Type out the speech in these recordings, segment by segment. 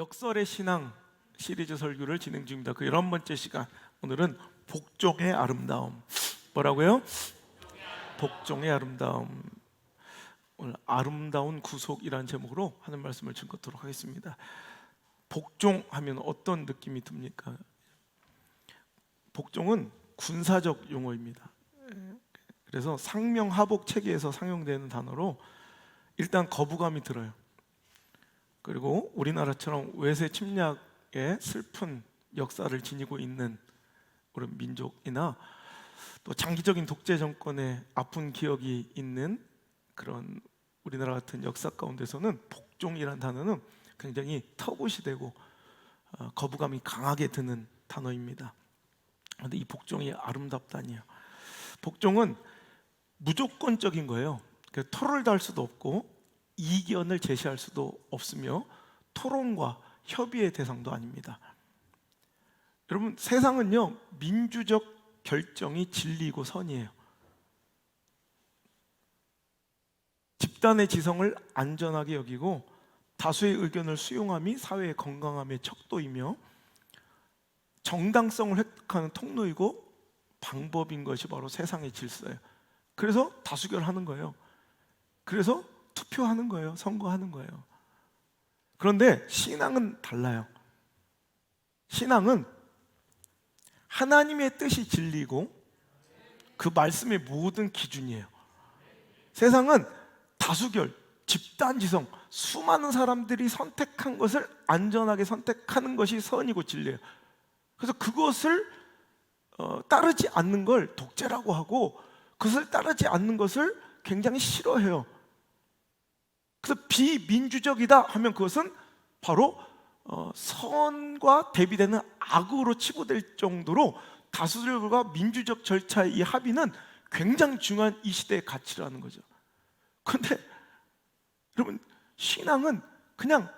역설의 신앙 시리즈 설교를 진행 중입니다. 그 11번째 시간, 오늘은 복종의 아름다움. 뭐라고요? 복종의 아름다움. 오늘 아름다운 구속이라는 제목으로 하는 말씀을 증거토록 하겠습니다. 복종하면 어떤 느낌이 듭니까? 복종은 군사적 용어입니다. 그래서 상명하복 체계에서 상용되는 단어로 일단 거부감이 들어요. 그리고 우리나라처럼 외세 침략의 슬픈 역사를 지니고 있는 우리 민족이나 또 장기적인 독재 정권의 아픈 기억이 있는 그런 우리나라 같은 역사 가운데서는 복종이라는 단어는 굉장히 터봇이 되고 거부감이 강하게 드는 단어입니다. 그런데 이 복종이 아름답다니요. 복종은 무조건적인 거예요. 토를 달 수도 없고 이견을 제시할 수도 없으며 토론과 협의의 대상도 아닙니다. 여러분, 세상은요 민주적 결정이 진리이고 선이에요. 집단의 지성을 안전하게 여기고 다수의 의견을 수용함이 사회의 건강함의 척도이며 정당성을 획득하는 통로이고 방법인 것이 바로 세상의 질서예요. 그래서 다수결하는 거예요. 그래서 투표하는 거예요. 선거하는 거예요. 그런데 신앙은 달라요. 신앙은 하나님의 뜻이 진리고 그 말씀의 모든 기준이에요. 세상은 다수결, 집단지성, 수많은 사람들이 선택한 것을 안전하게 선택하는 것이 선이고 진리예요. 그래서 그것을 따르지 않는 걸 독재라고 하고 그것을 따르지 않는 것을 굉장히 싫어해요. 그래서 비민주적이다 하면 그것은 바로 선과 대비되는 악으로 치부될 정도로 다수들과 민주적 절차의 이 합의는 굉장히 중요한 이 시대의 가치라는 거죠. 그런데 여러분, 신앙은 그냥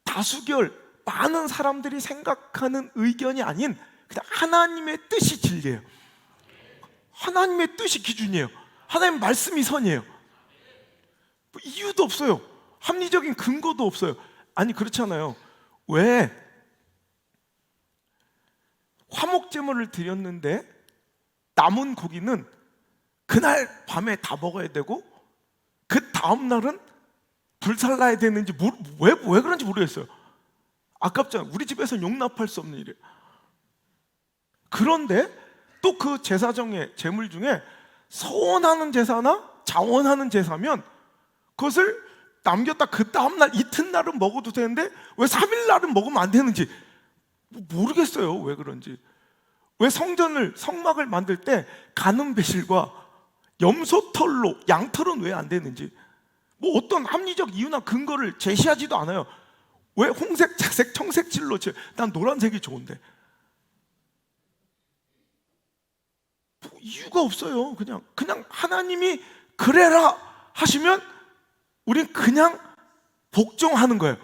다수결, 많은 사람들이 생각하는 의견이 아닌 그냥 하나님의 뜻이 진리예요. 하나님의 뜻이 기준이에요. 하나님의 말씀이 선이에요. 뭐 이유도 없어요. 합리적인 근거도 없어요. 아니, 그렇잖아요. 왜 화목제물을 드렸는데 남은 고기는 그날 밤에 다 먹어야 되고 그 다음 날은 불살라야 되는지 왜 그런지 모르겠어요. 아깝잖아요. 우리 집에서는 용납할 수 없는 일이에요. 그런데 또 그 제사정의 제물 중에 서원하는 제사나 자원하는 제사면 그것을 남겼다 그 다음날 이튿날은 먹어도 되는데 왜 3일날은 먹으면 안 되는지 모르겠어요. 왜 그런지. 왜 성막을 만들 때 가는 배실과 염소털로 양털은 왜 안 되는지 뭐 어떤 합리적 이유나 근거를 제시하지도 않아요. 왜 홍색, 자색, 청색질로 난 노란색이 좋은데 뭐 이유가 없어요. 그냥 하나님이 그래라 하시면 우린 그냥 복종하는 거예요.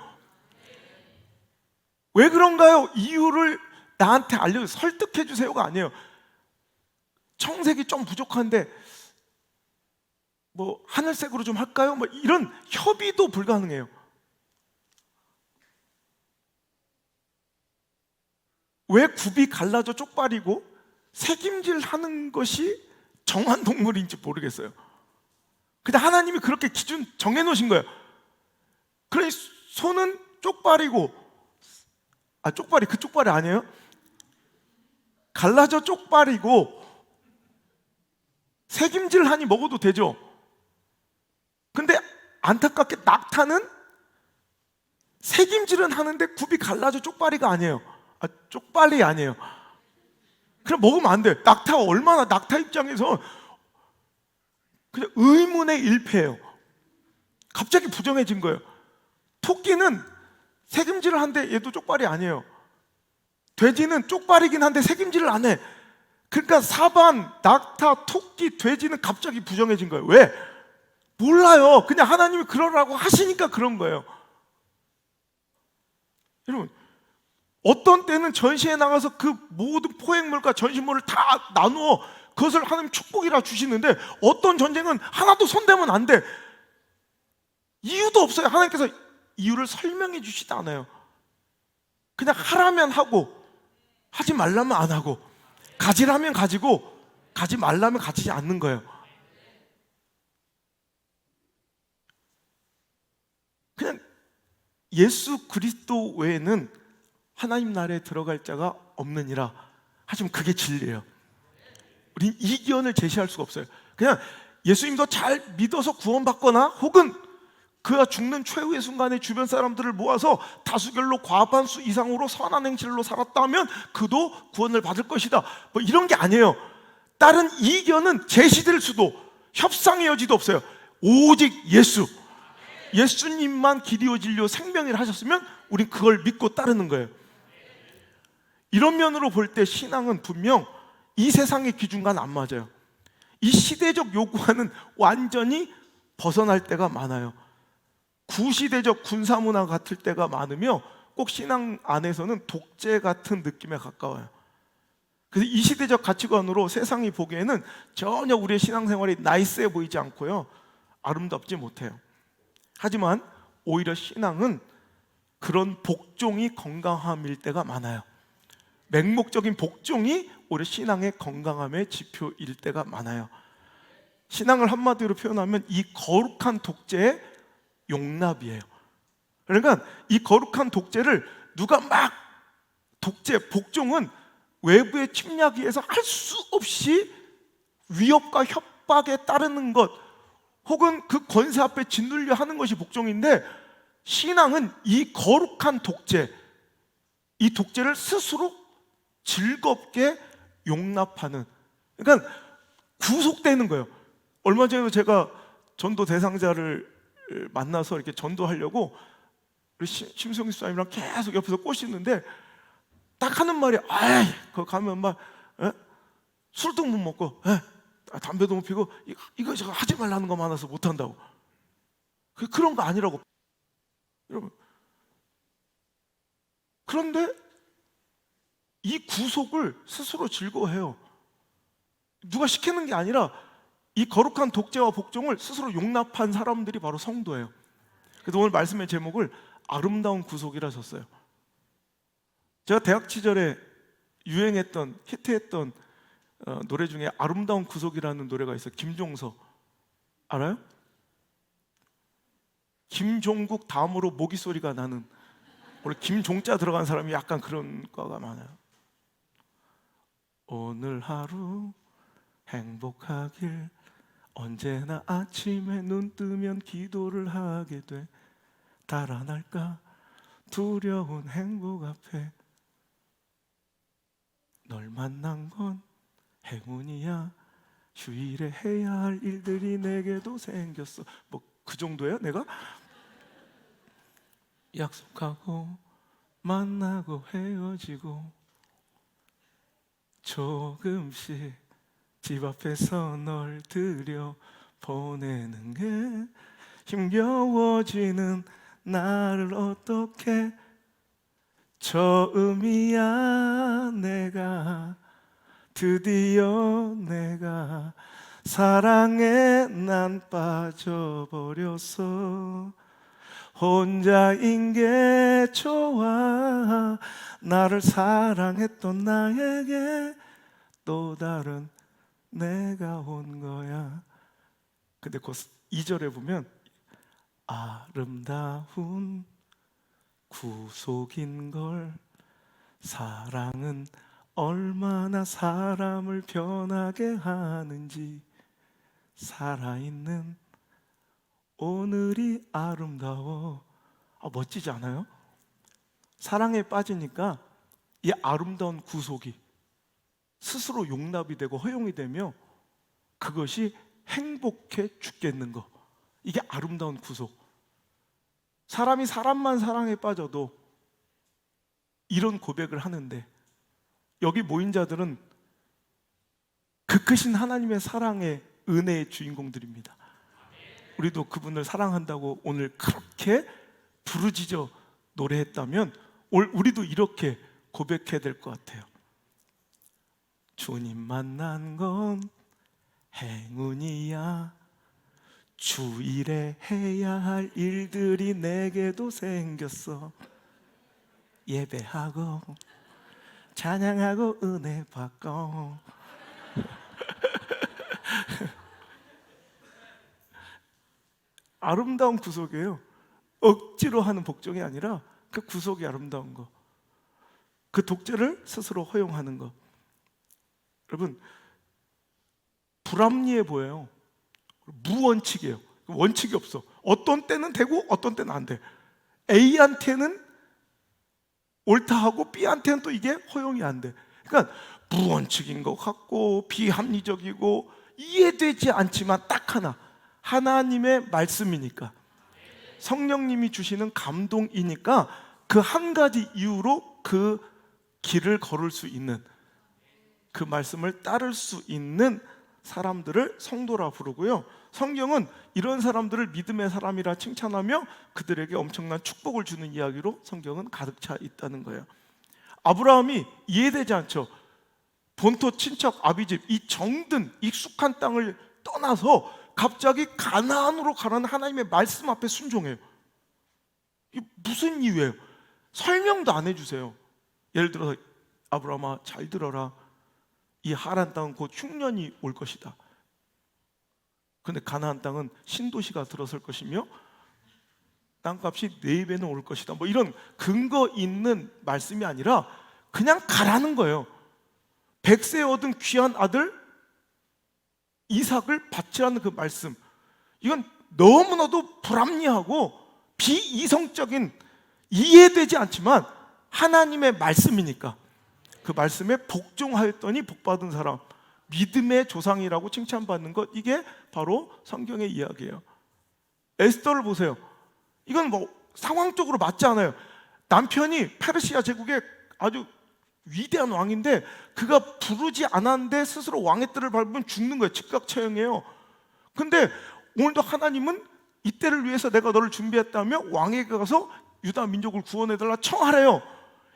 왜 그런가요? 이유를 나한테 설득해 주세요가 아니에요. 청색이 좀 부족한데 뭐 하늘색으로 좀 할까요? 뭐 이런 협의도 불가능해요. 왜 굽이 갈라져 쪽발이고 색임질 하는 것이 정한 동물인지 모르겠어요. 근데 하나님이 그렇게 기준 정해놓으신 거예요. 그러니 소는 쪽발이고, 그 쪽발이 아니에요? 갈라져 쪽발이고 색임질하니 먹어도 되죠. 근데 안타깝게 낙타는 색임질은 하는데 굽이 갈라져 쪽발이가 아니에요. 쪽발이 아니에요. 그럼 먹으면 안 돼. 낙타 입장에서 그냥 의문의 일패예요. 갑자기 부정해진 거예요. 토끼는 색임질을 하는데 얘도 쪽발이 아니에요. 돼지는 쪽발이긴 한데 색임질을 안 해. 그러니까 사반, 낙타, 토끼, 돼지는 갑자기 부정해진 거예요. 왜? 몰라요. 그냥 하나님이 그러라고 하시니까 그런 거예요. 여러분, 어떤 때는 전시에 나가서 그 모든 포획물과 전시물을 다 나누어 그것을 하나님 축복이라 주시는데 어떤 전쟁은 하나도 손대면 안 돼. 이유도 없어요. 하나님께서 이유를 설명해 주시지 않아요. 그냥 하라면 하고 하지 말라면 안 하고, 가지라면 가지고 가지 말라면 가지지 않는 거예요. 그냥 예수 그리스도 외에는 하나님 나라에 들어갈 자가 없느니라. 하지만 그게 진리예요. 우린 이견을 제시할 수가 없어요. 그냥 예수님도 잘 믿어서 구원받거나, 혹은 그가 죽는 최후의 순간에 주변 사람들을 모아서 다수결로 과반수 이상으로 선한 행실로 살았다면 그도 구원을 받을 것이다, 뭐 이런 게 아니에요. 다른 이견은 제시될 수도, 협상의 여지도 없어요. 오직 예수님만 길이요 진리요 생명이라 하셨으면 우린 그걸 믿고 따르는 거예요. 이런 면으로 볼 때 신앙은 분명 이 세상의 기준과는 안 맞아요. 이 시대적 요구와는 완전히 벗어날 때가 많아요. 구시대적 군사문화 같을 때가 많으며, 꼭 신앙 안에서는 독재 같은 느낌에 가까워요. 그래서 이 시대적 가치관으로 세상이 보기에는 전혀 우리의 신앙생활이 나이스해 보이지 않고요, 아름답지 못해요. 하지만 오히려 신앙은 그런 복종이 건강함일 때가 많아요. 맹목적인 복종이 오히려 신앙의 건강함의 지표일 때가 많아요. 신앙을 한마디로 표현하면 이 거룩한 독재의 용납이에요. 그러니까 이 거룩한 독재를 누가 막 복종은 외부의 침략에 의해서 할 수 없이 위협과 협박에 따르는 것, 혹은 그 권세 앞에 짓눌려 하는 것이 복종인데, 신앙은 이 거룩한 독재, 이 독재를 스스로 즐겁게 용납하는, 그러니까 구속되는 거예요. 얼마 전에도 제가 전도 대상자를 만나서 이렇게 전도하려고 우리 심성희 수사님이랑 계속 옆에서 꼬시는데, 딱 하는 말이, 아이, 거기 가면 막 술도 못 먹고 담배도 못 피고 이거 제가 하지 말라는 거 많아서 못 한다고. 그런 거 아니라고, 여러분. 그런데 이 구속을 스스로 즐거워해요. 누가 시키는 게 아니라 이 거룩한 독재와 복종을 스스로 용납한 사람들이 바로 성도예요. 그래서 오늘 말씀의 제목을 아름다운 구속이라 셨어요. 제가 대학 시절에 유행했던, 히트했던 노래 중에 아름다운 구속이라는 노래가 있어요. 김종서 알아요? 김종국 다음으로 모기 소리가 나는, 원래 김종자 들어간 사람이 약간 그런 과가 많아요. 오늘 하루 행복하길, 언제나 아침에 눈 뜨면 기도를 하게 돼. 달아날까 두려운 행복 앞에, 널 만난 건 행운이야. 휴일에 해야 할 일들이 내게도 생겼어. 뭐 그 정도예요 내가? 약속하고 만나고 헤어지고 조금씩 집 앞에서 널 들여 보내는 게 힘겨워지는 나를 어떻게, 처음이야 내가, 드디어 내가 사랑에 난 빠져버렸어. 혼자인 게 좋아. 나를 사랑했던 나에게 또 다른 내가 온 거야. 근데 그 2절에 보면 아름다운 구속인걸, 사랑은 얼마나 사람을 변하게 하는지, 살아있는 오늘이 아름다워. 멋지지 않아요? 사랑에 빠지니까 이 아름다운 구속이 스스로 용납이 되고 허용이 되며, 그것이 행복해 죽겠는 거, 이게 아름다운 구속. 사람이 사람만 사랑에 빠져도 이런 고백을 하는데, 여기 모인 자들은 그 크신 하나님의 사랑의 은혜의 주인공들입니다. 우리도 그분을 사랑한다고 오늘 그렇게 부르짖어 노래했다면 우리도 이렇게 고백해야 될 것 같아요. 주님 만난 건 행운이야. 주일에 해야 할 일들이 내게도 생겼어. 예배하고 찬양하고 은혜 받고. 아름다운 구속이에요. 억지로 하는 복종이 아니라 그 구속이 아름다운 거, 그 독재를 스스로 허용하는 거. 여러분, 불합리해 보여요. 무원칙이에요. 원칙이 없어. 어떤 때는 되고 어떤 때는 안 돼. A한테는 옳다 하고 B한테는 또 이게 허용이 안 돼. 그러니까 무원칙인 것 같고 비합리적이고 이해되지 않지만 딱 하나, 하나님의 말씀이니까, 성령님이 주시는 감동이니까 그 한 가지 이유로 그 길을 걸을 수 있는, 그 말씀을 따를 수 있는 사람들을 성도라 부르고요. 성경은 이런 사람들을 믿음의 사람이라 칭찬하며 그들에게 엄청난 축복을 주는 이야기로 성경은 가득 차 있다는 거예요. 아브라함이 이해되지 않죠. 본토 친척 아비집, 이 정든 익숙한 땅을 떠나서 갑자기 가나안으로 가라는 하나님의 말씀 앞에 순종해요. 이게 무슨 이유예요? 설명도 안 해주세요. 예를 들어서 아브라함아 잘 들어라, 이 하란 땅은 곧 흉년이 올 것이다. 근데 가나안 땅은 신도시가 들어설 것이며 땅값이 4배는 올 것이다. 뭐 이런 근거 있는 말씀이 아니라 그냥 가라는 거예요. 100세 얻은 귀한 아들 이삭을 바치라는 그 말씀, 이건 너무나도 불합리하고 비이성적인, 이해되지 않지만 하나님의 말씀이니까 그 말씀에 복종하였더니 복받은 사람, 믿음의 조상이라고 칭찬받는 것, 이게 바로 성경의 이야기예요. 에스더를 보세요. 이건 뭐 상황적으로 맞지 않아요. 남편이 페르시아 제국의 아주 위대한 왕인데 그가 부르지 않았는데 스스로 왕의 뜰을 밟으면 죽는 거예요. 즉각 처형이에요. 근데 오늘도 하나님은 이때를 위해서 내가 너를 준비했다며 왕에게 가서 유다 민족을 구원해달라 청하래요.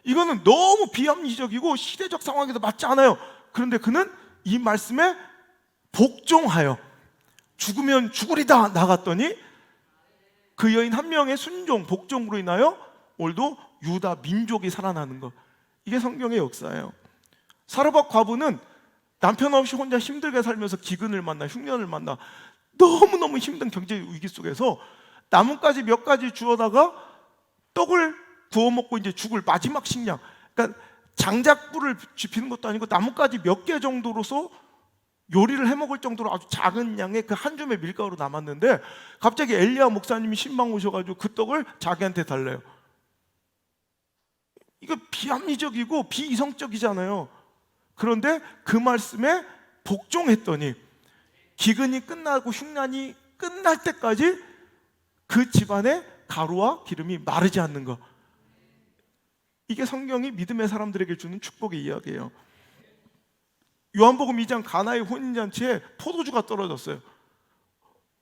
이거는 너무 비합리적이고 시대적 상황에도 맞지 않아요. 그런데 그는 이 말씀에 복종하여 죽으면 죽으리다 나갔더니 그 여인 한 명의 순종, 복종으로 인하여 오늘도 유다 민족이 살아나는 것, 이게 성경의 역사예요. 사르밧 과부는 남편 없이 혼자 힘들게 살면서 기근을 만나, 흉년을 만나, 너무너무 힘든 경제 위기 속에서 나뭇가지 몇 가지 주워다가 떡을 구워 먹고 이제 죽을 마지막 식량, 그러니까 장작불을 지피는 것도 아니고 나뭇가지 몇 개 정도로서 요리를 해 먹을 정도로 아주 작은 양의 그 한 줌의 밀가루로 남았는데 갑자기 엘리야 목사님이 신방 오셔가지고 그 떡을 자기한테 달래요. 이거 비합리적이고 비이성적이잖아요. 그런데 그 말씀에 복종했더니 기근이 끝나고 흉년이 끝날 때까지 그 집안에 가루와 기름이 마르지 않는 것, 이게 성경이 믿음의 사람들에게 주는 축복의 이야기예요. 요한복음 2장 가나의 혼인잔치에 포도주가 떨어졌어요.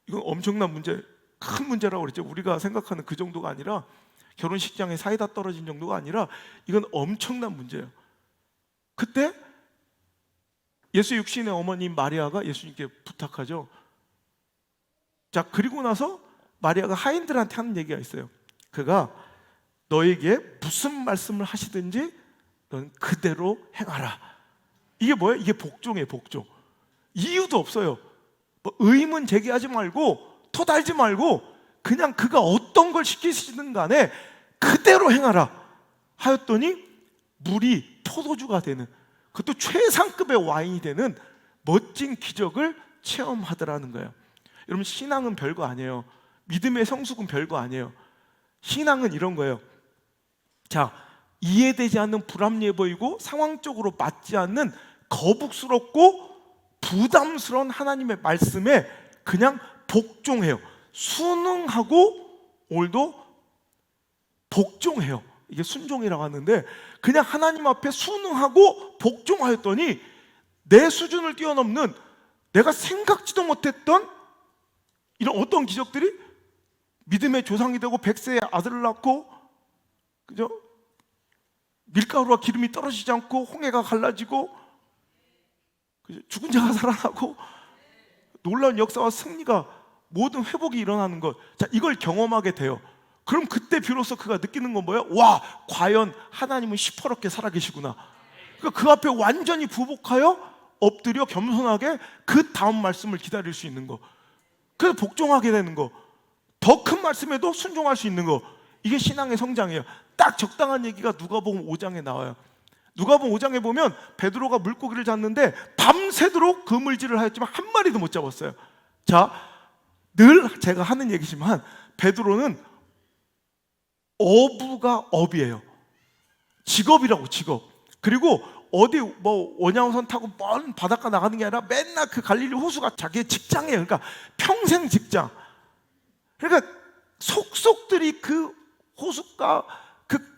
이건 엄청난 문제, 큰 문제라고 그랬죠. 우리가 생각하는 그 정도가 아니라, 결혼식장에 사이다 떨어진 정도가 아니라 이건 엄청난 문제예요. 그때 예수 육신의 어머님 마리아가 예수님께 부탁하죠. 자, 그리고 나서 마리아가 하인들한테 하는 얘기가 있어요. 그가 너에게 무슨 말씀을 하시든지 넌 그대로 행하라. 이게 뭐예요? 이게 복종이에요. 복종. 이유도 없어요. 뭐 의문 제기하지 말고 토달지 말고 그냥 그가 어떤 걸 시키시든 간에 그대로 행하라 하였더니 물이 포도주가 되는, 그것도 최상급의 와인이 되는 멋진 기적을 체험하더라는 거예요. 여러분, 신앙은 별거 아니에요. 믿음의 성숙은 별거 아니에요. 신앙은 이런 거예요. 자, 이해되지 않는, 불합리해 보이고 상황적으로 맞지 않는 거북스럽고 부담스러운 하나님의 말씀에 그냥 복종해요. 순응하고 오늘도 복종해요. 이게 순종이라고 하는데, 그냥 하나님 앞에 순응하고 복종하였더니 내 수준을 뛰어넘는, 내가 생각지도 못했던 이런 어떤 기적들이, 믿음의 조상이 되고 100세의 아들을 낳고, 그죠? 밀가루와 기름이 떨어지지 않고 홍해가 갈라지고, 그죠? 죽은 자가 살아나고, 놀라운 역사와 승리가, 모든 회복이 일어나는 것, 자, 이걸 경험하게 돼요. 그럼 그때 비로소 그가 느끼는 건 뭐예요? 와, 과연 하나님은 시퍼렇게 살아계시구나. 그러니까 그 앞에 완전히 부복하여 엎드려 겸손하게 그 다음 말씀을 기다릴 수 있는 거. 그래서 복종하게 되는 거. 더 큰 말씀에도 순종할 수 있는 거. 이게 신앙의 성장이에요. 딱 적당한 얘기가 누가복음 5장에 나와요. 누가복음 5장에 보면 베드로가 물고기를 잡는데 밤새도록 그물질을 하였지만 한 마리도 못 잡았어요. 자, 늘 제가 하는 얘기지만 베드로는 어부가 업이에요. 직업이라고, 직업. 그리고 어디 뭐 원양어선 타고 먼 바닷가 나가는 게 아니라 맨날 그 갈릴리 호수가 자기의 직장이에요. 그러니까 평생 직장. 그러니까 속속들이 그 호숫가 그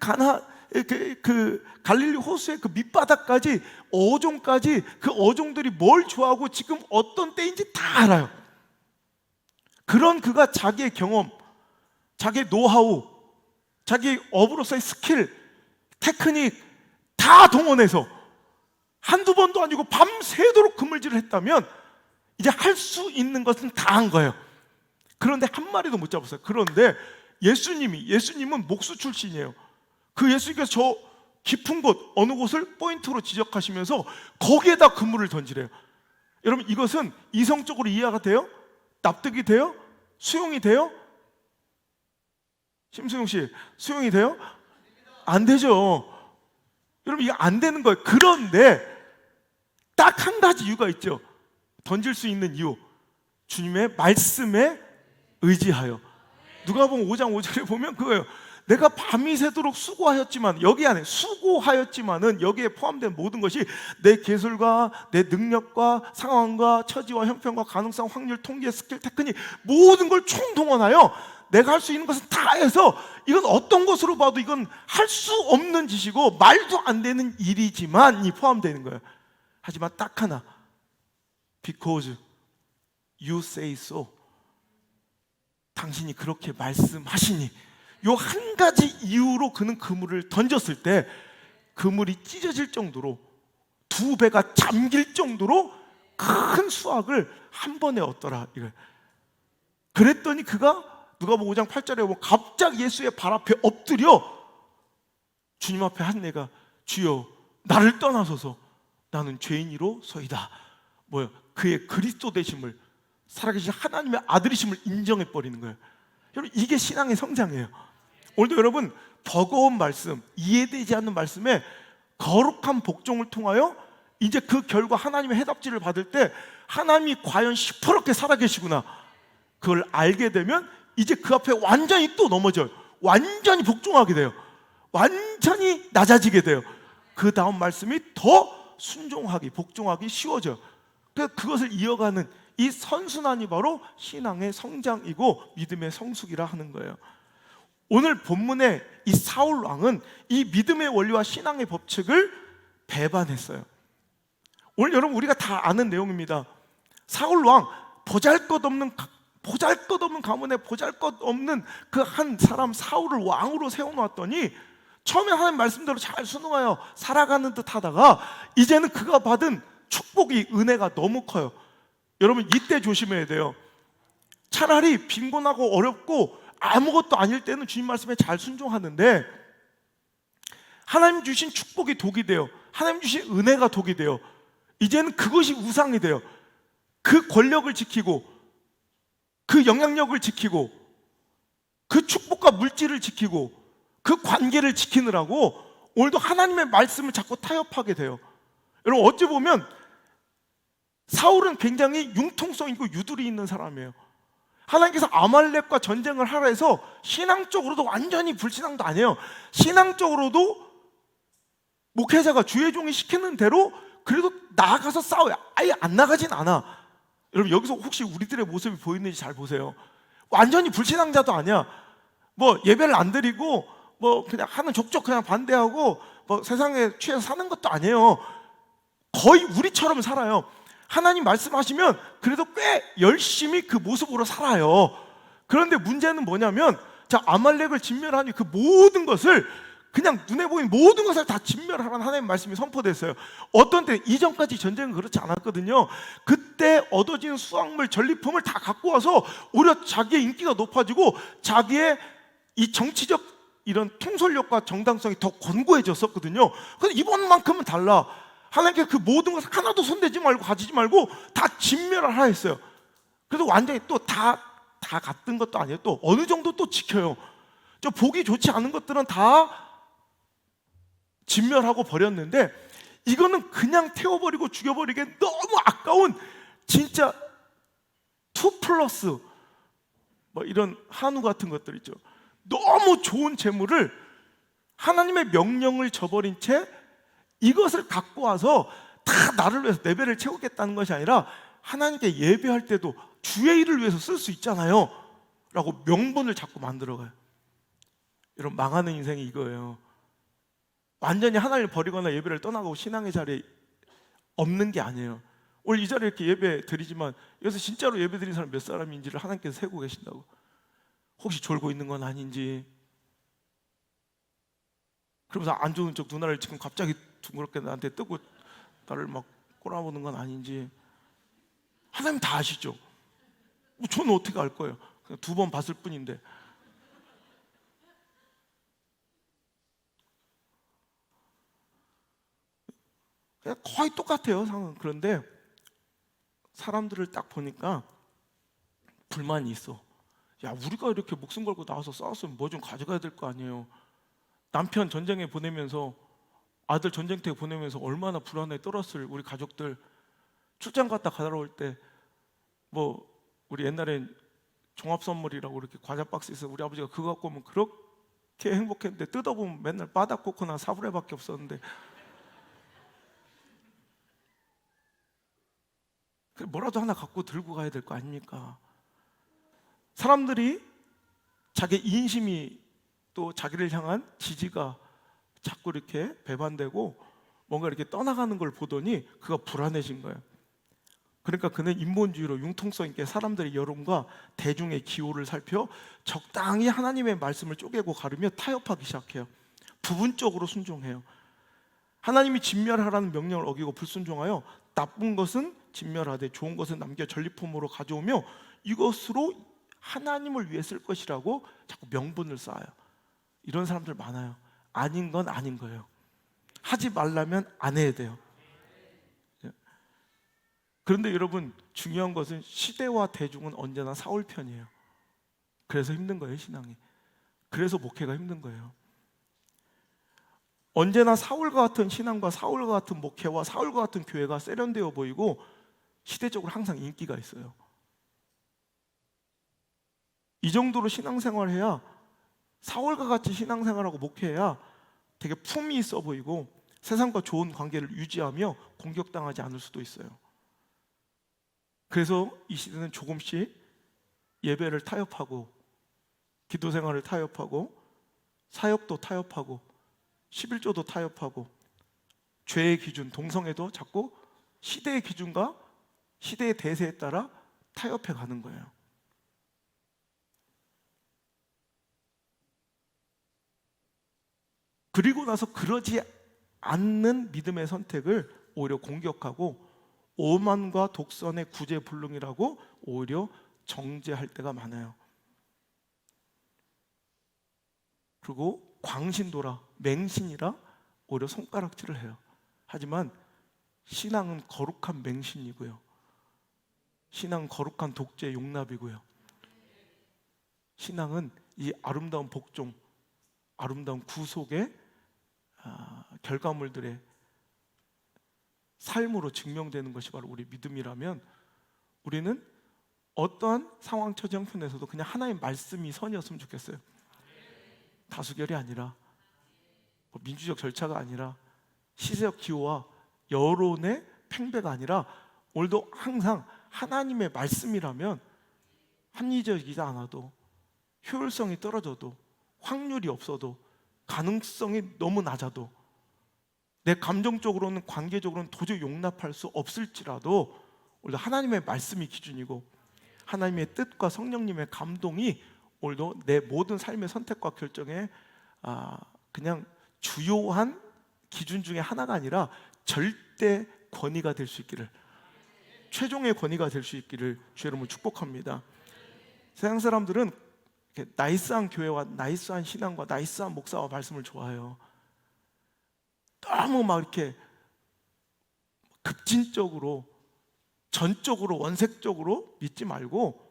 갈릴리 호수의 그 밑바닥까지 어종까지 그 어종들이 뭘 좋아하고 지금 어떤 때인지 다 알아요. 그런 그가 자기의 경험, 자기의 노하우, 자기 업으로서의 스킬, 테크닉 다 동원해서 한두 번도 아니고 밤새도록 그물질을 했다면 이제 할 수 있는 것은 다 한 거예요. 그런데 한 마리도 못 잡았어요. 그런데 예수님은 목수 출신이에요. 그 예수님께서 저 깊은 곳, 어느 곳을 포인트로 지적하시면서 거기에다 그물을 던지래요. 여러분, 이것은 이성적으로 이해가 돼요? 납득이 돼요? 수용이 돼요? 심수용 씨, 수용이 돼요? 안 되죠. 여러분, 이게 안 되는 거예요. 그런데 딱 한 가지 이유가 있죠. 던질 수 있는 이유. 주님의 말씀에 의지하여. 누가복음 5장 5절에 보면 그거예요. 내가 밤이 새도록 수고하였지만, 여기 안에 수고하였지만은 여기에 포함된 모든 것이 내 기술과 내 능력과 상황과 처지와 형편과 가능성, 확률, 통계, 스킬, 테크닉 모든 걸 총동원하여 내가 할 수 있는 것은 다 해서, 이건 어떤 것으로 봐도 이건 할 수 없는 짓이고 말도 안 되는 일이지만 이 포함되는 거예요. 하지만 딱 하나, because you say so, 당신이 그렇게 말씀하시니, 요 한 가지 이유로 그는 그물을 던졌을 때 그물이 찢어질 정도로, 두 배가 잠길 정도로 큰 수확을 한 번에 얻더라. 이걸. 그랬더니 그가 누가복음 5장 8절에 보면 갑자기 예수의 발 앞에 엎드려 주님 앞에 한 내가, 주여 나를 떠나소서, 나는 죄인이로 서이다. 뭐요? 그의 그리스도 되심을, 살아계신 하나님의 아들이심을 인정해 버리는 거예요. 여러분, 이게 신앙의 성장이에요. 오늘도 여러분, 버거운 말씀, 이해되지 않는 말씀에 거룩한 복종을 통하여 이제 그 결과 하나님의 해답지를 받을 때 하나님이 과연 시퍼렇게 살아계시구나, 그걸 알게 되면 이제 그 앞에 완전히 또 넘어져요. 완전히 복종하게 돼요. 완전히 낮아지게 돼요. 그 다음 말씀이 더 순종하기, 복종하기 쉬워져요. 그래서 그것을 이어가는 이 선순환이 바로 신앙의 성장이고 믿음의 성숙이라 하는 거예요. 오늘 본문의 이 사울 왕은 이 믿음의 원리와 신앙의 법칙을 배반했어요. 오늘 여러분, 우리가 다 아는 내용입니다. 사울 왕, 보잘것없는 가문에 보잘것없는 그 한 사람 사울을 왕으로 세워놓았더니 처음에 하나님 말씀대로 잘 순응하여 살아가는 듯 하다가 이제는 그가 받은 축복이, 은혜가 너무 커요. 여러분, 이때 조심해야 돼요. 차라리 빈곤하고 어렵고 아무것도 아닐 때는 주님 말씀에 잘 순종하는데, 하나님 주신 축복이 독이 돼요. 하나님 주신 은혜가 독이 돼요. 이제는 그것이 우상이 돼요. 그 권력을 지키고, 그 영향력을 지키고, 그 축복과 물질을 지키고, 그 관계를 지키느라고 오늘도 하나님의 말씀을 자꾸 타협하게 돼요. 여러분, 어찌 보면 사울은 굉장히 융통성 있고 유두리 있는 사람이에요. 하나님께서 아말렉과 전쟁을 하라 해서 신앙적으로도 완전히 불신앙도 아니에요. 신앙적으로도 목회자가, 주의 종이 시키는 대로 그래도 나아가서 싸워요. 아예 안 나가진 않아. 여러분, 여기서 혹시 우리들의 모습이 보이는지 잘 보세요. 완전히 불신앙자도 아니야. 뭐 예배를 안 드리고 뭐 그냥 하는 족족 그냥 반대하고 뭐 세상에 취해서 사는 것도 아니에요. 거의 우리처럼 살아요. 하나님 말씀하시면 그래도 꽤 열심히 그 모습으로 살아요. 그런데 문제는 뭐냐면, 자, 아말렉을 진멸하니 그 모든 것을, 그냥 눈에 보이는 모든 것을 다 진멸하라는 하나님의 말씀이 선포됐어요. 어떤 때, 이전까지 전쟁은 그렇지 않았거든요. 그때 얻어진 수확물, 전리품을 다 갖고 와서 오히려 자기의 인기가 높아지고 자기의 이 정치적 이런 통솔력과 정당성이 더 권고해졌었거든요. 근데 이번만큼은 달라. 하나님께서 그 모든 것을 하나도 손대지 말고 가지지 말고 다 진멸하라 했어요. 그래서 완전히 또 다 같은 것도 아니에요. 또 어느 정도 또 지켜요. 저 보기 좋지 않은 것들은 다 진멸하고 버렸는데, 이거는 그냥 태워버리고 죽여버리기에 너무 아까운, 진짜 2 플러스 뭐 이런 한우 같은 것들 있죠. 너무 좋은 재물을 하나님의 명령을 저버린 채 이것을 갖고 와서 다 나를 위해서 내 배를 채우겠다는 것이 아니라, 하나님께 예배할 때도 주의 일을 위해서 쓸 수 있잖아요 라고 명분을 자꾸 만들어가요. 여러분, 망하는 인생이 이거예요. 완전히 하나님을 버리거나 예배를 떠나가고 신앙의 자리에 없는 게 아니에요. 오늘 이 자리에 이렇게 예배 드리지만 여기서 진짜로 예배 드린 사람 몇 사람인지를 하나님께서 세고 계신다고. 혹시 졸고 있는 건 아닌지, 그러면서 안 좋은 척 누나를 지금 갑자기 둥그렇게 나한테 뜨고 나를 막 꼬라보는 건 아닌지 하나님 다 아시죠? 저는 어떻게 알 거예요? 그냥 2번 봤을 뿐인데. 그냥 거의 똑같아요, 상황은. 그런데 사람들을 딱 보니까 불만이 있어. 야, 우리가 이렇게 목숨 걸고 나와서 싸웠으면 뭐 좀 가져가야 될 거 아니에요. 남편 전쟁에 보내면서, 아들 전쟁터에 보내면서 얼마나 불안에 떨었을 우리 가족들. 출장 갔다 가다올 때 뭐 우리 옛날엔 종합 선물이라고 이렇게 과자 박스 있어, 우리 아버지가 그거 갖고 오면 그렇게 행복했는데, 뜯어보면 맨날 바닥 코코나 사브레밖에 없었는데, 뭐라도 하나 갖고 들고 가야 될 거 아닙니까? 사람들이 자기 인심이, 또 자기를 향한 지지가 자꾸 이렇게 배반되고 뭔가 이렇게 떠나가는 걸 보더니 그가 불안해진 거예요. 그러니까 그는 인본주의로 융통성 있게 사람들의 여론과 대중의 기호를 살펴 적당히 하나님의 말씀을 쪼개고 가르며 타협하기 시작해요. 부분적으로 순종해요. 하나님이 진멸하라는 명령을 어기고 불순종하여 나쁜 것은 진멸하되 좋은 것은 남겨 전리품으로 가져오며 이것으로 하나님을 위해 쓸 것이라고 자꾸 명분을 쌓아요. 이런 사람들 많아요. 아닌 건 아닌 거예요. 하지 말라면 안 해야 돼요. 그런데 여러분, 중요한 것은 시대와 대중은 언제나 사울 편이에요. 그래서 힘든 거예요, 신앙이. 그래서 목회가 힘든 거예요. 언제나 사울과 같은 신앙과 사울과 같은 목회와 사울과 같은 교회가 세련되어 보이고 시대적으로 항상 인기가 있어요. 이 정도로 신앙생활을 해야, 사울과 같이 신앙생활하고 목회해야 되게 품이 있어 보이고 세상과 좋은 관계를 유지하며 공격당하지 않을 수도 있어요. 그래서 이 시대는 조금씩 예배를 타협하고 기도생활을 타협하고 사역도 타협하고 11조도 타협하고 죄의 기준, 동성애도 자꾸 시대의 기준과 시대의 대세에 따라 타협해 가는 거예요. 그리고 나서 그러지 않는 믿음의 선택을 오히려 공격하고 오만과 독선의 구제불능이라고 오히려 정죄할 때가 많아요. 그리고 광신도라, 맹신이라 오히려 손가락질을 해요. 하지만 신앙은 거룩한 맹신이고요, 신앙은 거룩한 독재 용납이고요, 신앙은 이 아름다운 복종, 아름다운 구속의 결과물들의 삶으로 증명되는 것이 바로 우리 믿음이라면, 우리는 어떠한 상황 처지 형편에서도 그냥 하나의 말씀이 선이었으면 좋겠어요. 다수결이 아니라, 민주적 절차가 아니라, 시세적 기호와 여론의 팽배가 아니라, 오늘도 항상 하나님의 말씀이라면 합리적이지 않아도, 효율성이 떨어져도, 확률이 없어도, 가능성이 너무 낮아도, 내 감정적으로는 관계적으로는 도저히 용납할 수 없을지라도 오늘도 하나님의 말씀이 기준이고 하나님의 뜻과 성령님의 감동이 오늘도 내 모든 삶의 선택과 결정에 그냥 주요한 기준 중에 하나가 아니라 절대 권위가 될 수 있기를, 최종의 권위가 될 수 있기를 주 여러분을 축복합니다. 세상 사람들은 이렇게 나이스한 교회와 나이스한 신앙과 나이스한 목사와 말씀을 좋아해요. 너무 막 이렇게 급진적으로 전적으로 원색적으로 믿지 말고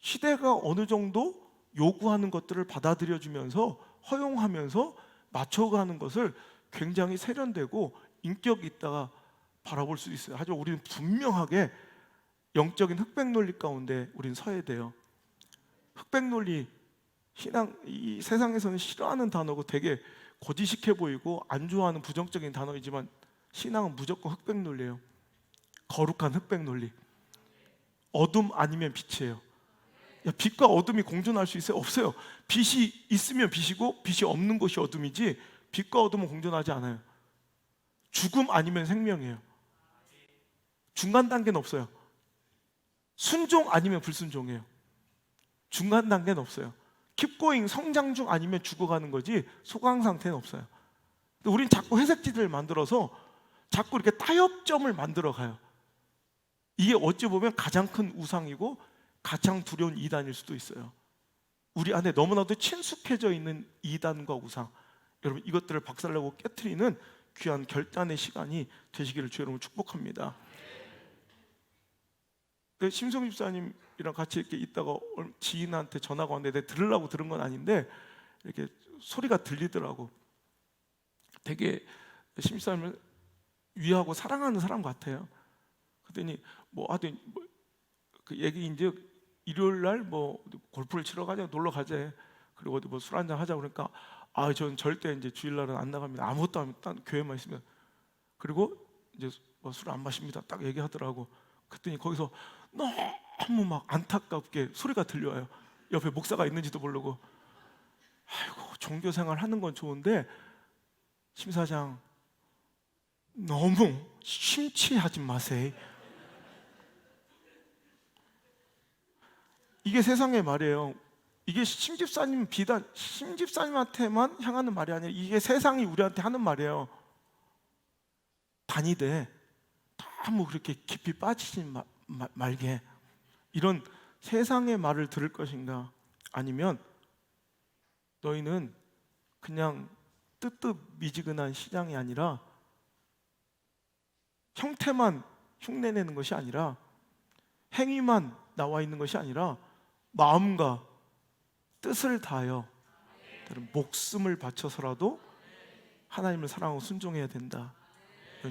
시대가 어느 정도 요구하는 것들을 받아들여주면서 허용하면서 맞춰가는 것을 굉장히 세련되고 인격 있다가 바라볼 수 있어요. 하지만 우리는 분명하게 영적인 흑백 논리 가운데 우리는 서야 돼요. 흑백 논리, 신앙, 이 세상에서는 싫어하는 단어고 되게 고지식해 보이고 안 좋아하는 부정적인 단어이지만 신앙은 무조건 흑백 논리예요. 거룩한 흑백 논리. 어둠 아니면 빛이에요. 야, 빛과 어둠이 공존할 수 있어요? 없어요. 빛이 있으면 빛이고 빛이 없는 것이 어둠이지 빛과 어둠은 공존하지 않아요. 죽음 아니면 생명이에요. 중간 단계는 없어요. 순종 아니면 불순종이에요. 중간 단계는 없어요. Keep going, 성장 중 아니면 죽어가는 거지 소강 상태는 없어요. 근데 우린 자꾸 회색지대를 만들어서 자꾸 이렇게 타협점을 만들어 가요. 이게 어찌 보면 가장 큰 우상이고 가장 두려운 이단일 수도 있어요. 우리 안에 너무나도 친숙해져 있는 이단과 우상, 여러분 이것들을 박살내고 깨트리는 귀한 결단의 시간이 되시기를 주 여러분 축복합니다. 심성 집사님이랑 같이 이렇게 있다가 지인한테 전화가 왔는데 내가 들으려고 들은 건 아닌데 이렇게 소리가 들리더라고. 되게 심 집사님을 위하고 사랑하는 사람 같아요. 그랬더니 하여튼 그 얘기 이제 일요일 날 골프를 치러 가자, 놀러 가자. 그리고 어디 술 한잔 하자 그러니까 저는 절대 이제 주일날은 안 나갑니다. 아무것도 안 합니다. 교회만 있으면. 그리고 이제 술 안 마십니다. 딱 얘기하더라고. 그랬더니 거기서 너무 막 안타깝게 소리가 들려와요. 옆에 목사가 있는지도 모르고. 아이고 종교 생활 하는 건 좋은데 심사장 너무 심취하지 마세요. 이게 세상의 말이에요. 이게 심집사님 비단 심집사님한테만 향하는 말이 아니라 이게 세상이 우리한테 하는 말이에요. 다니되 너무 그렇게 깊이 빠지지 말게. 이런 세상의 말을 들을 것인가, 아니면 너희는 그냥 뜨뜻미지근한 시장이 아니라 형태만 흉내내는 것이 아니라 행위만 나와 있는 것이 아니라 마음과 뜻을 다하여 목숨을 바쳐서라도 하나님을 사랑하고 순종해야 된다.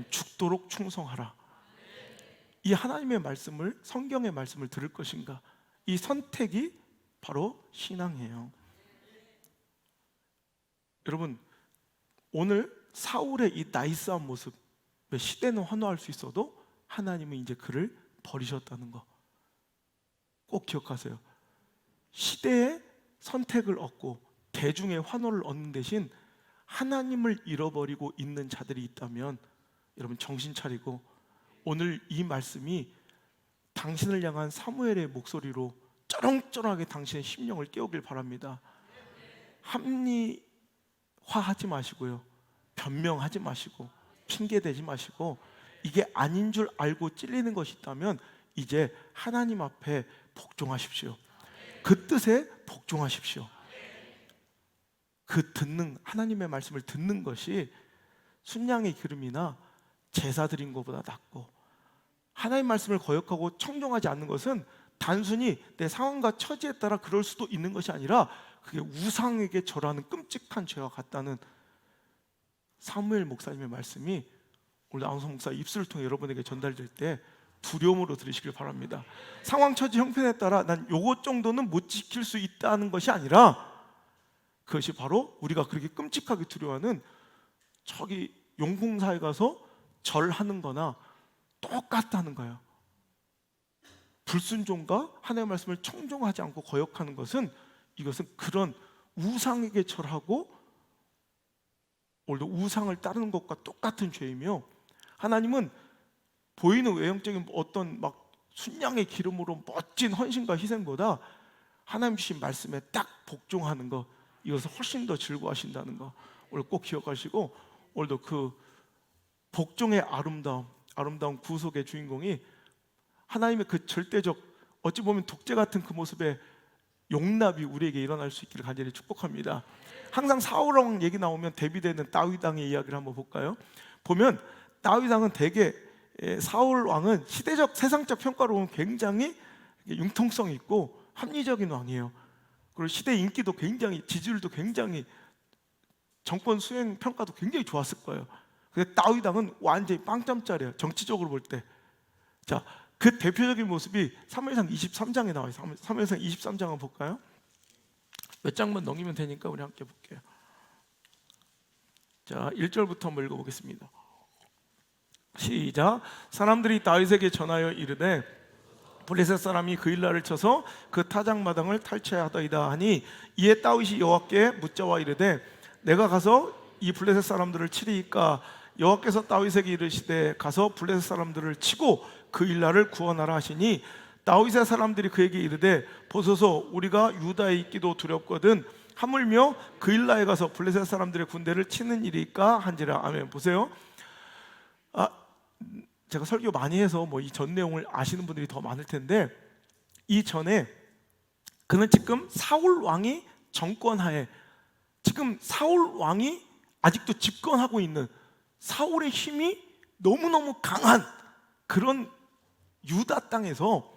죽도록 충성하라. 이 하나님의 말씀을, 성경의 말씀을 들을 것인가, 이 선택이 바로 신앙이에요. 여러분 오늘 사울의 이 나이스한 모습, 시대는 환호할 수 있어도 하나님은 이제 그를 버리셨다는 거 꼭 기억하세요. 시대의 선택을 얻고 대중의 환호를 얻는 대신 하나님을 잃어버리고 있는 자들이 있다면 여러분 정신 차리고 오늘 이 말씀이 당신을 향한 사무엘의 목소리로 쩌렁쩌렁하게 당신의 심령을 깨우길 바랍니다. 합리화하지 마시고요, 변명하지 마시고 핑계대지 마시고, 이게 아닌 줄 알고 찔리는 것이 있다면 이제 하나님 앞에 복종하십시오. 그 뜻에 복종하십시오. 그 듣는 하나님의 말씀을 듣는 것이 순양의 기름이나 제사 드린 것보다 낫고, 하나님 말씀을 거역하고 청종하지 않는 것은 단순히 내 상황과 처지에 따라 그럴 수도 있는 것이 아니라 그게 우상에게 절하는 끔찍한 죄와 같다는 사무엘 목사님의 말씀이 오늘 안성 목사 입술을 통해 여러분에게 전달될 때 두려움으로 들으시길 바랍니다. 상황, 처지, 형편에 따라 난 요것 정도는 못 지킬 수 있다는 것이 아니라 그것이 바로 우리가 그렇게 끔찍하게 두려워하는 저기 용궁사에 가서 절하는 거나 똑같다는 거예요. 불순종과 하나님의 말씀을 청종하지 않고 거역하는 것은, 이것은 그런 우상에게 절하고 오늘도 우상을 따르는 것과 똑같은 죄이며, 하나님은 보이는 외형적인 어떤 막 순양의 기름으로 멋진 헌신과 희생보다 하나님 주신 말씀에 딱 복종하는 것, 이것을 훨씬 더 즐거워하신다는 거 오늘 꼭 기억하시고, 오늘도 그 복종의 아름다운 구속의 주인공이 하나님의 그 절대적, 어찌 보면 독재 같은 그 모습에 용납이 우리에게 일어날 수 있기를 간절히 축복합니다. 항상 사울 왕 얘기 나오면 대비되는 다윗 왕의 이야기를 한번 볼까요? 보면 다윗 왕은 대개 사울 왕은 시대적 세상적 평가로 보면 굉장히 융통성 있고 합리적인 왕이에요. 그리고 시대 인기도 굉장히, 지지율도 굉장히, 정권 수행 평가도 굉장히 좋았을 거예요. 근데 다윗 왕은 완전히 빵점짜리예요, 정치적으로 볼 때. 자, 그 대표적인 모습이 사무엘상 23장에 나와요. 사무엘상 23장 한번 볼까요? 몇 장만 넘기면 되니까 우리 함께 볼게요. 자, 1절부터 한번 읽어보겠습니다. 시작. 사람들이 다윗에게 전하여 이르되 블레셋 사람이 그 일날을 쳐서 그 타작마당을 탈취하더이다 하니, 이에 다윗이 여호와께 묻자와 이르되 내가 가서 이 블레셋 사람들을 치리이까? 여호와께서 다윗에게 이르시되 가서 블레셋 사람들을 치고 그 일날을 구원하라 하시니, 다윗의 사람들이 그에게 이르되 보소서 우리가 유다에 있기도 두렵거든 하물며 그 일날에 가서 블레셋 사람들의 군대를 치는 일이까 한지라. 아멘. 보세요. 제가 설교 많이 해서 뭐 이 전 내용을 아시는 분들이 더 많을 텐데, 이 전에 그는 지금 사울 왕이 정권하에, 지금 사울 왕이 아직도 집권하고 있는, 사울의 힘이 너무너무 강한 그런 유다 땅에서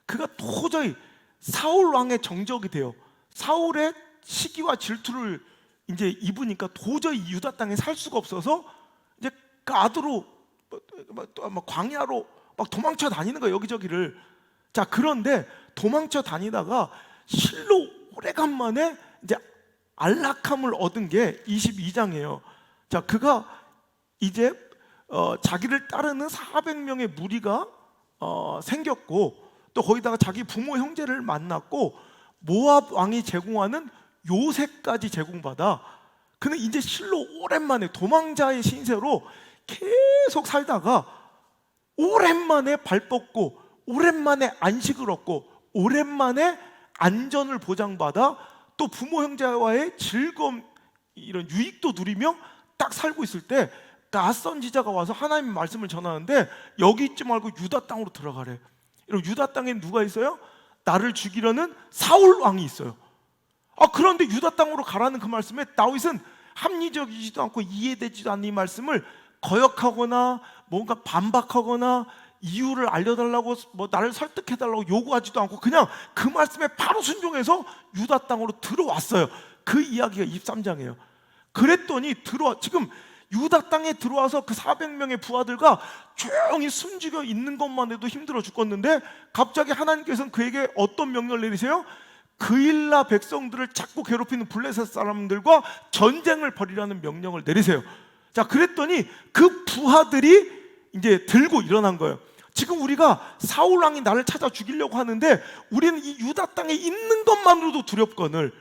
그가 도저히 사울 왕의 정적이 돼요. 사울의 시기와 질투를 이제 입으니까 도저히 유다 땅에 살 수가 없어서 이제 가드로 광야로 막 도망쳐 다니는 거예요, 여기저기를. 자, 그런데 도망쳐 다니다가 실로 오래간만에 이제 안락함을 얻은 게 22장이에요. 자, 그가 이제 자기를 따르는 400명의 무리가 생겼고, 또 거기다가 자기 부모 형제를 만났고, 모압 왕이 제공하는 요새까지 제공받아 그는 이제 실로 오랜만에 도망자의 신세로 계속 살다가 오랜만에 발 뻗고, 오랜만에 안식을 얻고, 오랜만에 안전을 보장받아 또 부모 형제와의 즐거움, 이런 유익도 누리며 딱 살고 있을 때 낯선 지자가 와서 하나님의 말씀을 전하는데 여기 있지 말고 유다 땅으로 들어가래. 이런 유다 땅에 누가 있어요? 나를 죽이려는 사울 왕이 있어요. 그런데 유다 땅으로 가라는 그 말씀에 다윗은 합리적이지도 않고 이해되지도 않는 이 말씀을 거역하거나 뭔가 반박하거나 이유를 알려달라고 나를 설득해달라고 요구하지도 않고 그냥 그 말씀에 바로 순종해서 유다 땅으로 들어왔어요. 그 이야기가 23장이에요. 그랬더니 지금 유다 땅에 들어와서 그 400명의 부하들과 조용히 숨죽여 있는 것만 해도 힘들어 죽겠는데, 갑자기 하나님께서는 그에게 어떤 명령을 내리세요? 그일라 백성들을 자꾸 괴롭히는 블레셋 사람들과 전쟁을 벌이라는 명령을 내리세요. 자, 그랬더니 그 부하들이 이제 들고 일어난 거예요. 지금 우리가 사울 왕이 나를 찾아 죽이려고 하는데 우리는 이 유다 땅에 있는 것만으로도 두렵거늘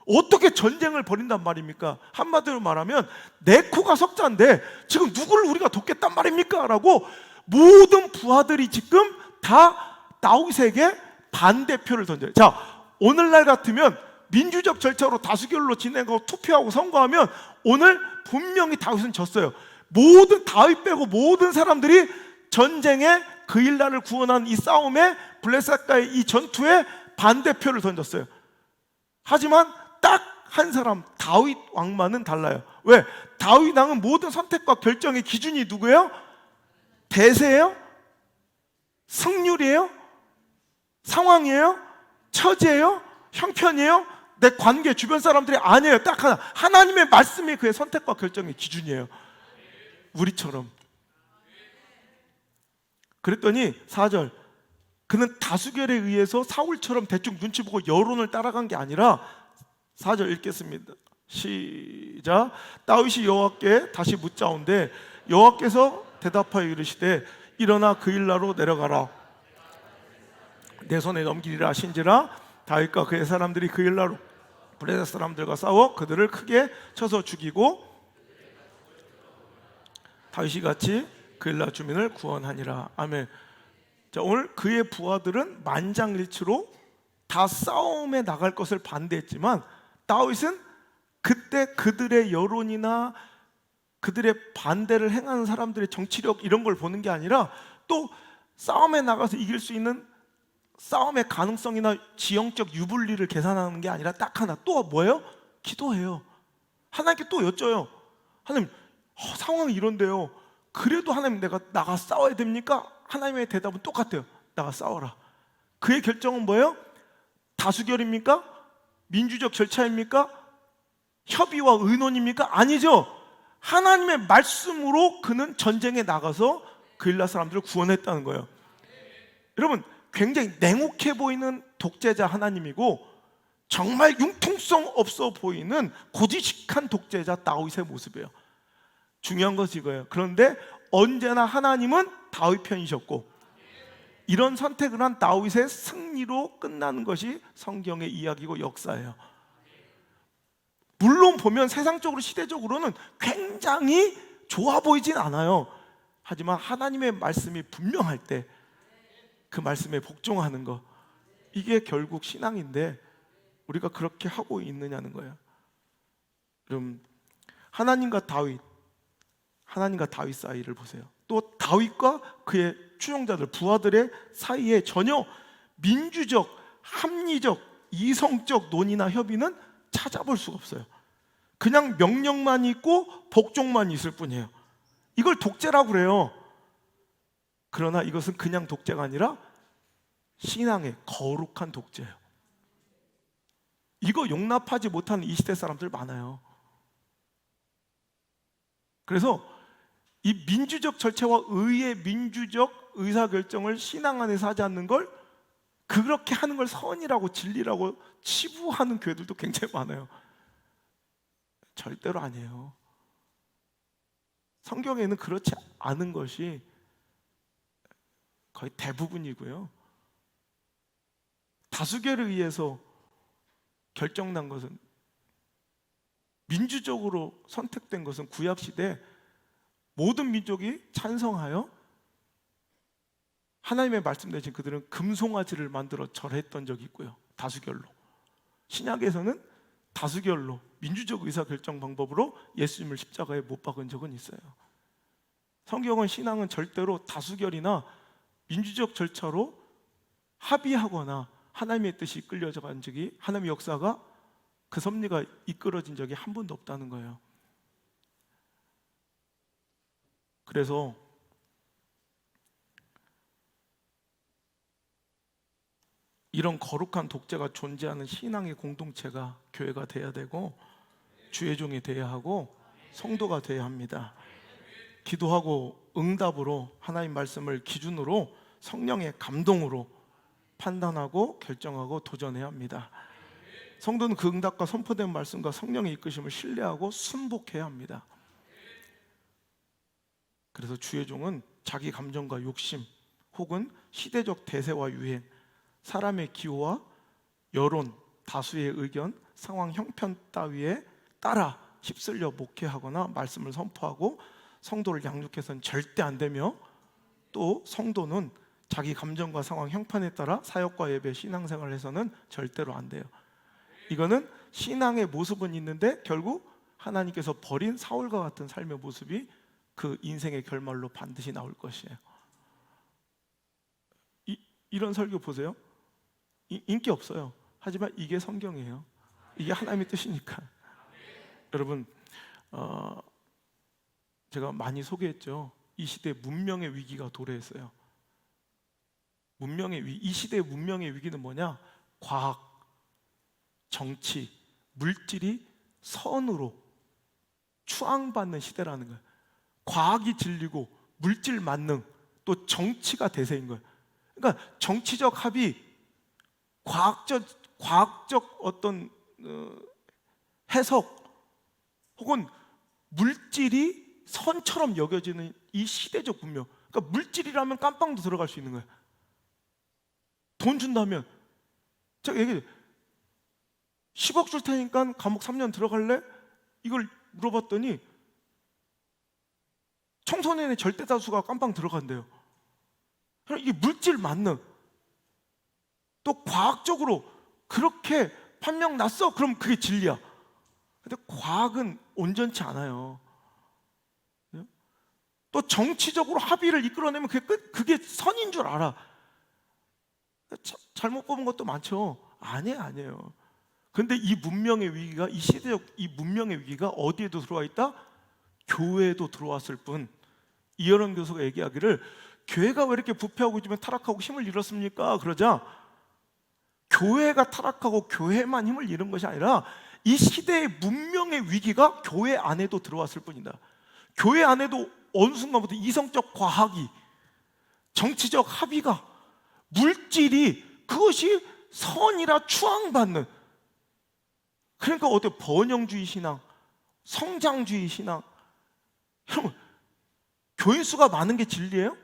어떻게 전쟁을 벌인단 말입니까? 한마디로 말하면 내 코가 석자인데 지금 누구를 우리가 돕겠단 말입니까? 라고 모든 부하들이 지금 다 다윗에게 반대표를 던져요. 자, 오늘날 같으면 민주적 절차로 다수결로 진행하고 투표하고 선거하면 오늘 분명히 다윗은 졌어요. 모든 다윗 빼고 모든 사람들이 전쟁에 그 일날을 구원한 이 싸움에, 블레셋과의 이 전투에 반대표를 던졌어요. 하지만 딱 한 사람, 다윗 왕만은 달라요. 왜? 다윗 왕은 모든 선택과 결정의 기준이 누구예요? 대세예요? 승률이에요? 상황이에요? 처지예요? 형편이에요? 내 관계, 주변 사람들이 아니에요. 딱 하나, 하나님의 말씀이 그의 선택과 결정의 기준이에요. 우리처럼. 그랬더니 4절, 그는 다수결에 의해서 사울처럼 대충 눈치 보고 여론을 따라간 게 아니라, 4절 읽겠습니다. 시작. 다윗이 여호와께 다시 묻자온데 여호와께서 대답하여 이르시되 일어나 그 일나로 내려가라. 내 손에 넘기리라 하신지라. 다윗과 그의 사람들이 그 일나로 블레셋 사람들과 싸워 그들을 크게 쳐서 죽이고 다윗이 같이 그 일나 주민을 구원하니라. 아멘. 자, 오늘 그의 부하들은 만장일치로 다 싸움에 나갈 것을 반대했지만 다윗은 그때 그들의 여론이나 그들의 반대를 행하는 사람들의 정치력 이런 걸 보는 게 아니라 또 싸움에 나가서 이길 수 있는 싸움의 가능성이나 지형적 유불리를 계산하는 게 아니라 딱 하나, 또 뭐예요? 기도해요. 하나님께 또 여쭤요. 하나님, 상황이 이런데요. 그래도 하나님, 내가 나가 싸워야 됩니까? 하나님의 대답은 똑같아요. 나가 싸워라. 그의 결정은 뭐예요? 다수결입니까? 민주적 절차입니까? 협의와 의논입니까? 아니죠. 하나님의 말씀으로 그는 전쟁에 나가서 그일라 사람들을 구원했다는 거예요. 여러분, 굉장히 냉혹해 보이는 독재자 하나님이고 정말 융통성 없어 보이는 고지식한 독재자 다윗의 모습이에요. 중요한 것이 이거예요. 그런데 언제나 하나님은 다윗 편이셨고, 이런 선택을 한 다윗의 승리로 끝나는 것이 성경의 이야기고 역사예요. 물론 보면 세상적으로, 시대적으로는 굉장히 좋아 보이진 않아요. 하지만 하나님의 말씀이 분명할 때 그 말씀에 복종하는 것, 이게 결국 신앙인데 우리가 그렇게 하고 있느냐는 거예요. 그럼 하나님과 다윗 사이를 보세요. 또 다윗과 그의 추종자들, 부하들의 사이에 전혀 민주적, 합리적, 이성적 논의나 협의는 찾아볼 수가 없어요. 그냥 명령만 있고 복종만 있을 뿐이에요. 이걸 독재라고 그래요. 그러나 이것은 그냥 독재가 아니라 신앙의 거룩한 독재예요. 이거 용납하지 못하는 이 시대 사람들 많아요. 그래서 이 민주적 절차와 의의 민주적 의사결정을 신앙 안에서 하지 않는 걸, 그렇게 하는 걸 선이라고 진리라고 치부하는 교회들도 굉장히 많아요. 절대로 아니에요. 성경에는 그렇지 않은 것이 거의 대부분이고요. 다수결에 의해서 결정난 것은, 민주적으로 선택된 것은 구약시대 모든 민족이 찬성하여 하나님의 말씀 대신 그들은 금송아지를 만들어 절했던 적이 있고요. 다수결로. 신약에서는 다수결로, 민주적 의사결정 방법으로 예수님을 십자가에 못 박은 적은 있어요. 성경은, 신앙은 절대로 다수결이나 민주적 절차로 합의하거나 하나님의 뜻이 이끌려간 적이, 하나님의 역사가, 그 섭리가 이끌어진 적이 한 번도 없다는 거예요. 그래서 이런 거룩한 독재가 존재하는 신앙의 공동체가 교회가 돼야 되고, 주의 종이 돼야 하고, 성도가 돼야 합니다. 기도하고 응답으로 하나님 말씀을 기준으로 성령의 감동으로 판단하고 결정하고 도전해야 합니다. 성도는 그 응답과 선포된 말씀과 성령의 이끄심을 신뢰하고 순복해야 합니다. 그래서 주의 종은 자기 감정과 욕심 혹은 시대적 대세와 유행, 사람의 기호와 여론, 다수의 의견, 상황 형편 따위에 따라 휩쓸려 목회하거나 말씀을 선포하고 성도를 양육해서는 절대 안 되며, 또 성도는 자기 감정과 상황 형편에 따라 사역과 예배, 신앙생활을 해서는 절대로 안 돼요. 이거는 신앙의 모습은 있는데 결국 하나님께서 버린 사울과 같은 삶의 모습이 그 인생의 결말로 반드시 나올 것이에요. 이런 설교 보세요. 인기 없어요. 하지만 이게 성경이에요. 이게 하나님의 뜻이니까. 여러분, 제가 많이 소개했죠. 이 시대에 문명의 위기가 도래했어요. 이 시대의 문명의 위기는 뭐냐? 과학, 정치, 물질이 선으로 추앙받는 시대라는 거예요. 과학이 진리고 물질 만능, 또 정치가 대세인 거예요. 그러니까 정치적 합의, 과학적 어떤 해석, 혹은 물질이 선처럼 여겨지는 이 시대적 문명. 그러니까 물질이라면 깜빵도 들어갈 수 있는 거예요. 돈 준다면, 제가 얘기해요. 10억 줄 테니까 감옥 3년 들어갈래? 이걸 물어봤더니 청소년의 절대 다수가 깜빵 들어간대요. 이게 물질 만능, 또 과학적으로 그렇게 판명 났어? 그럼 그게 진리야. 근데 과학은 온전치 않아요. 또 정치적으로 합의를 이끌어내면 그게 선인 줄 알아. 잘못 뽑은 것도 많죠. 아니에요. 근데 이 문명의 위기가, 이 시대적 이 문명의 위기가 어디에도 들어와 있다? 교회에도 들어왔을 뿐. 이현원 교수가 얘기하기를, 교회가 왜 이렇게 부패하고 있으면 타락하고 힘을 잃었습니까? 그러자 교회가 타락하고 교회만 힘을 잃은 것이 아니라 이 시대의 문명의 위기가 교회 안에도 들어왔을 뿐이다. 교회 안에도 어느 순간부터 이성적 과학이, 정치적 합의가, 물질이, 그것이 선이라 추앙받는, 그러니까 어때, 번영주의 신앙, 성장주의 신앙. 여러분, 교인 수가 많은 게 진리예요?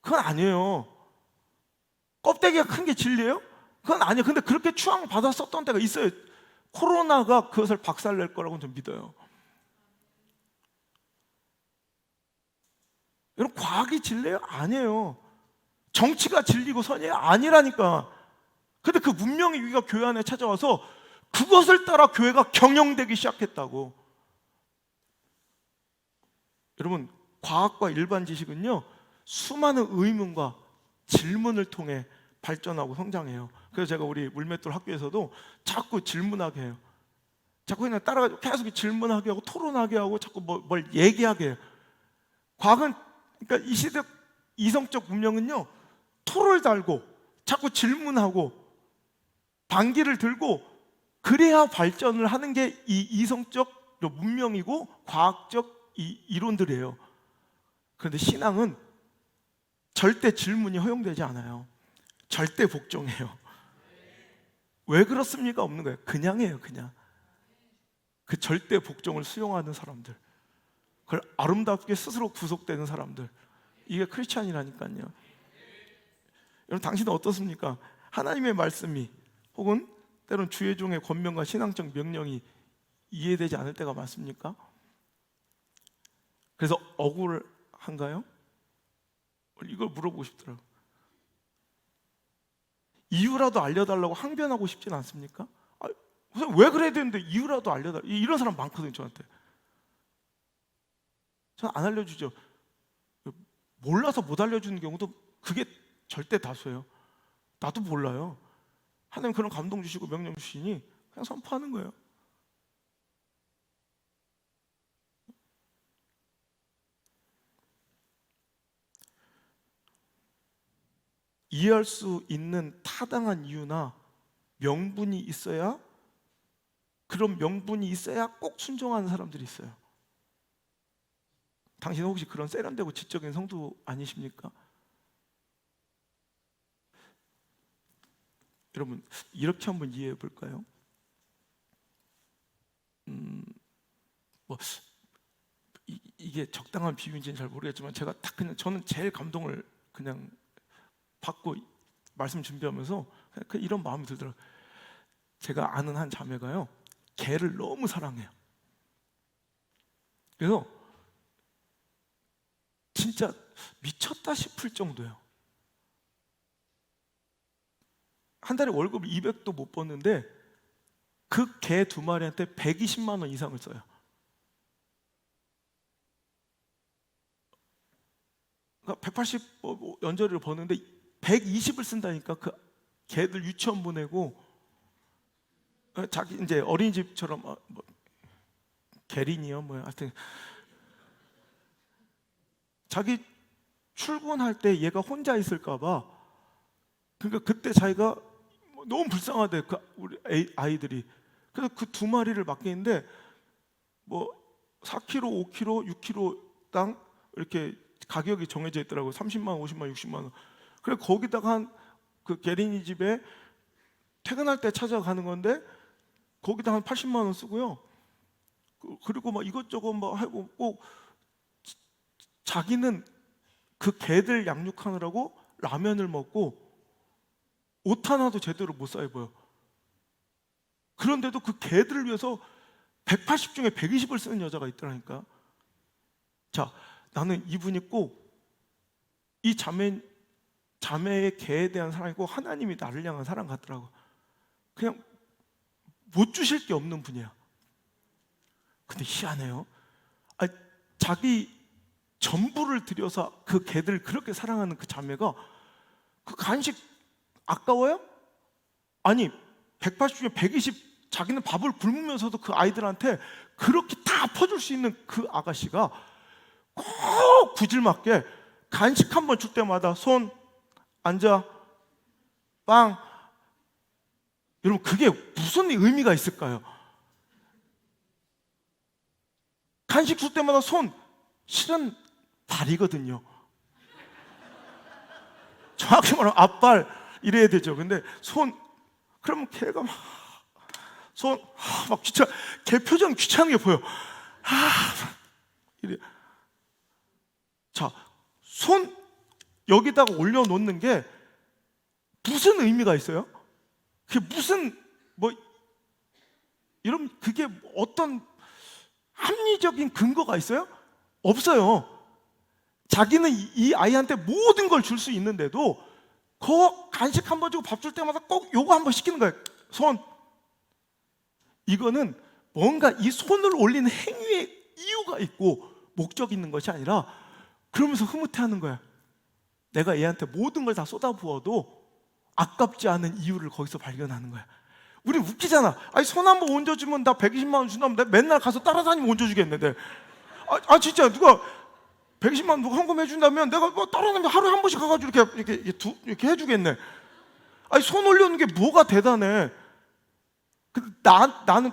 그건 아니에요. 껍데기가 큰 게 진리예요? 그건 아니에요. 근데 그렇게 추앙받았었던 때가 있어요. 코로나가 그것을 박살낼 거라고 좀 믿어요. 여러분, 과학이 진리예요? 아니에요. 정치가 진리고 선이에요? 아니라니까. 근데 그 문명의 위기가 교회 안에 찾아와서 그것을 따라 교회가 경영되기 시작했다고. 여러분, 과학과 일반 지식은요, 수많은 의문과 질문을 통해 발전하고 성장해요. 그래서 제가 우리 물맷돌 학교에서도 자꾸 질문하게 해요. 자꾸 그냥 따라가지고 계속 질문하게 하고 토론하게 하고 자꾸 뭘 얘기하게 해요. 과학은, 그러니까 이 시대 이성적 문명은요, 토를 달고 자꾸 질문하고 반기를 들고 그래야 발전을 하는 게 이 이성적 문명이고 과학적 이 이론들이에요. 그런데 신앙은 절대 질문이 허용되지 않아요. 절대 복종해요. 왜 그렇습니까? 없는 거예요. 그냥 해요. 그냥. 그 절대 복종을 수용하는 사람들, 그걸 아름답게 스스로 구속되는 사람들, 이게 크리스찬이라니까요. 여러분, 당신은 어떻습니까? 하나님의 말씀이 혹은 때론 주의 종의 권면과 신앙적 명령이 이해되지 않을 때가 많습니까? 그래서 억울한가요? 이걸 물어보고 싶더라고요. 이유라도 알려달라고 항변하고 싶진 않습니까? 왜 그래야 되는데 이유라도 알려달라. 이런 사람 많거든요, 저한테. 저는 안 알려주죠. 몰라서 못 알려주는 경우도 그게 절대 다수예요. 나도 몰라요. 하나님 그런 감동 주시고 명령 주시니 그냥 선포하는 거예요. 이해할 수 있는 타당한 이유나 명분이 있어야, 그런 명분이 있어야 꼭 순종하는 사람들이 있어요. 당신은 혹시 그런 세련되고 지적인 성도 아니십니까? 여러분, 이렇게 한번 이해해 볼까요? 이게 적당한 비유인지는 잘 모르겠지만 제가 딱 그냥, 저는 제일 감동을 그냥 받고 말씀 준비하면서 이런 마음이 들더라고요. 제가 아는 한 자매가요, 개를 너무 사랑해요. 그래서 진짜 미쳤다 싶을 정도예요. 한 달에 월급 200도 못 버는데 그 개 두 마리한테 120만 원 이상을 써요. 그러니까 180 연저리를 버는데 120을 쓴다니까. 그 개들 유치원 보내고, 자기 이제 어린이집처럼 게린이요, 하여튼 자기 출근할 때 얘가 혼자 있을까봐, 그러니까 그때 자기가 너무 불쌍하대, 그 우리 아이들이. 그래서 그 두 마리를 맡기는데 4kg, 5kg, 6kg당 이렇게 가격이 정해져 있더라고요. 30만 원, 50만 원, 60만 원. 그래 거기다가 그 게린이 집에 퇴근할 때 찾아가는 건데 거기다 한 80만 원 쓰고요. 그리고 이것저것 하고, 꼭 자기는 그 개들 양육하느라고 라면을 먹고 옷 하나도 제대로 못 사 입어요. 그런데도 그 개들을 위해서 180 중에 120을 쓰는 여자가 있더라니까. 자, 나는 이분이 꼭 이 자매의 개에 대한 사랑이고 하나님이 나를 향한 사랑 같더라고. 그냥 못 주실 게 없는 분이야. 근데 희한해요. 자기 전부를 들여서 그 개들 그렇게 사랑하는 그 자매가 그 간식 아까워요? 아니 180 중에 120 자기는 밥을 굶으면서도 그 아이들한테 그렇게 다 퍼줄 수 있는 그 아가씨가 꼭 구질맞게 간식 한 번 줄 때마다 손, 앉아, 빵. 여러분 그게 무슨 의미가 있을까요? 간식 줄 때마다 손, 실은 발이거든요. 정확히 말하면 앞발 이래야 되죠. 근데 손, 그러면 걔가 막 손, 막 걔 표정 귀찮게 보여. 이래. 자, 손 여기다가 올려놓는 게 무슨 의미가 있어요? 그게 무슨 여러분 그게 어떤 합리적인 근거가 있어요? 없어요. 자기는 이 아이한테 모든 걸 줄 수 있는데도 그 간식 한 번 주고 밥 줄 때마다 꼭 요거 한 번 시키는 거예요. 손. 이거는 뭔가 이 손을 올리는 행위에 이유가 있고 목적이 있는 것이 아니라 그러면서 흐뭇해하는 거야. 내가 얘한테 모든 걸 다 쏟아부어도 아깝지 않은 이유를 거기서 발견하는 거야. 우리 웃기잖아. 아니 손 한 번 얹어주면 나 120만 원 준다면 내가 맨날 가서 따라다니면 얹어주겠는데. 진짜 누가 120만 원 누가 헌금해 준다면 내가 따라다니면 하루에 한 번씩 가가지고 이렇게 해주겠네. 아니 손 올려놓는 게 뭐가 대단해. 나는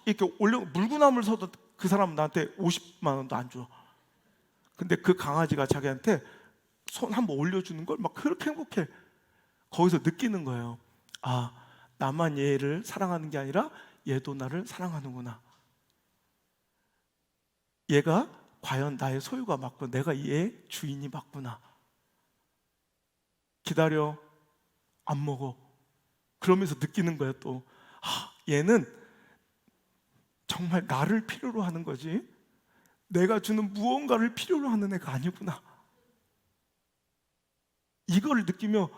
이렇게 올려 물구나무를 서도 그 사람은 나한테 50만 원도 안 줘. 근데 그 강아지가 자기한테 손 한 번 올려주는 걸 막 그렇게 행복해. 거기서 느끼는 거예요. 아, 나만 얘를 사랑하는 게 아니라 얘도 나를 사랑하는구나. 얘가 과연 나의 소유가 맞고 내가 얘의 주인이 맞구나. 기다려, 안 먹어. 그러면서 느끼는 거야 또. 얘는 정말 나를 필요로 하는 거지 내가 주는 무언가를 필요로 하는 애가 아니구나. 이걸 느끼며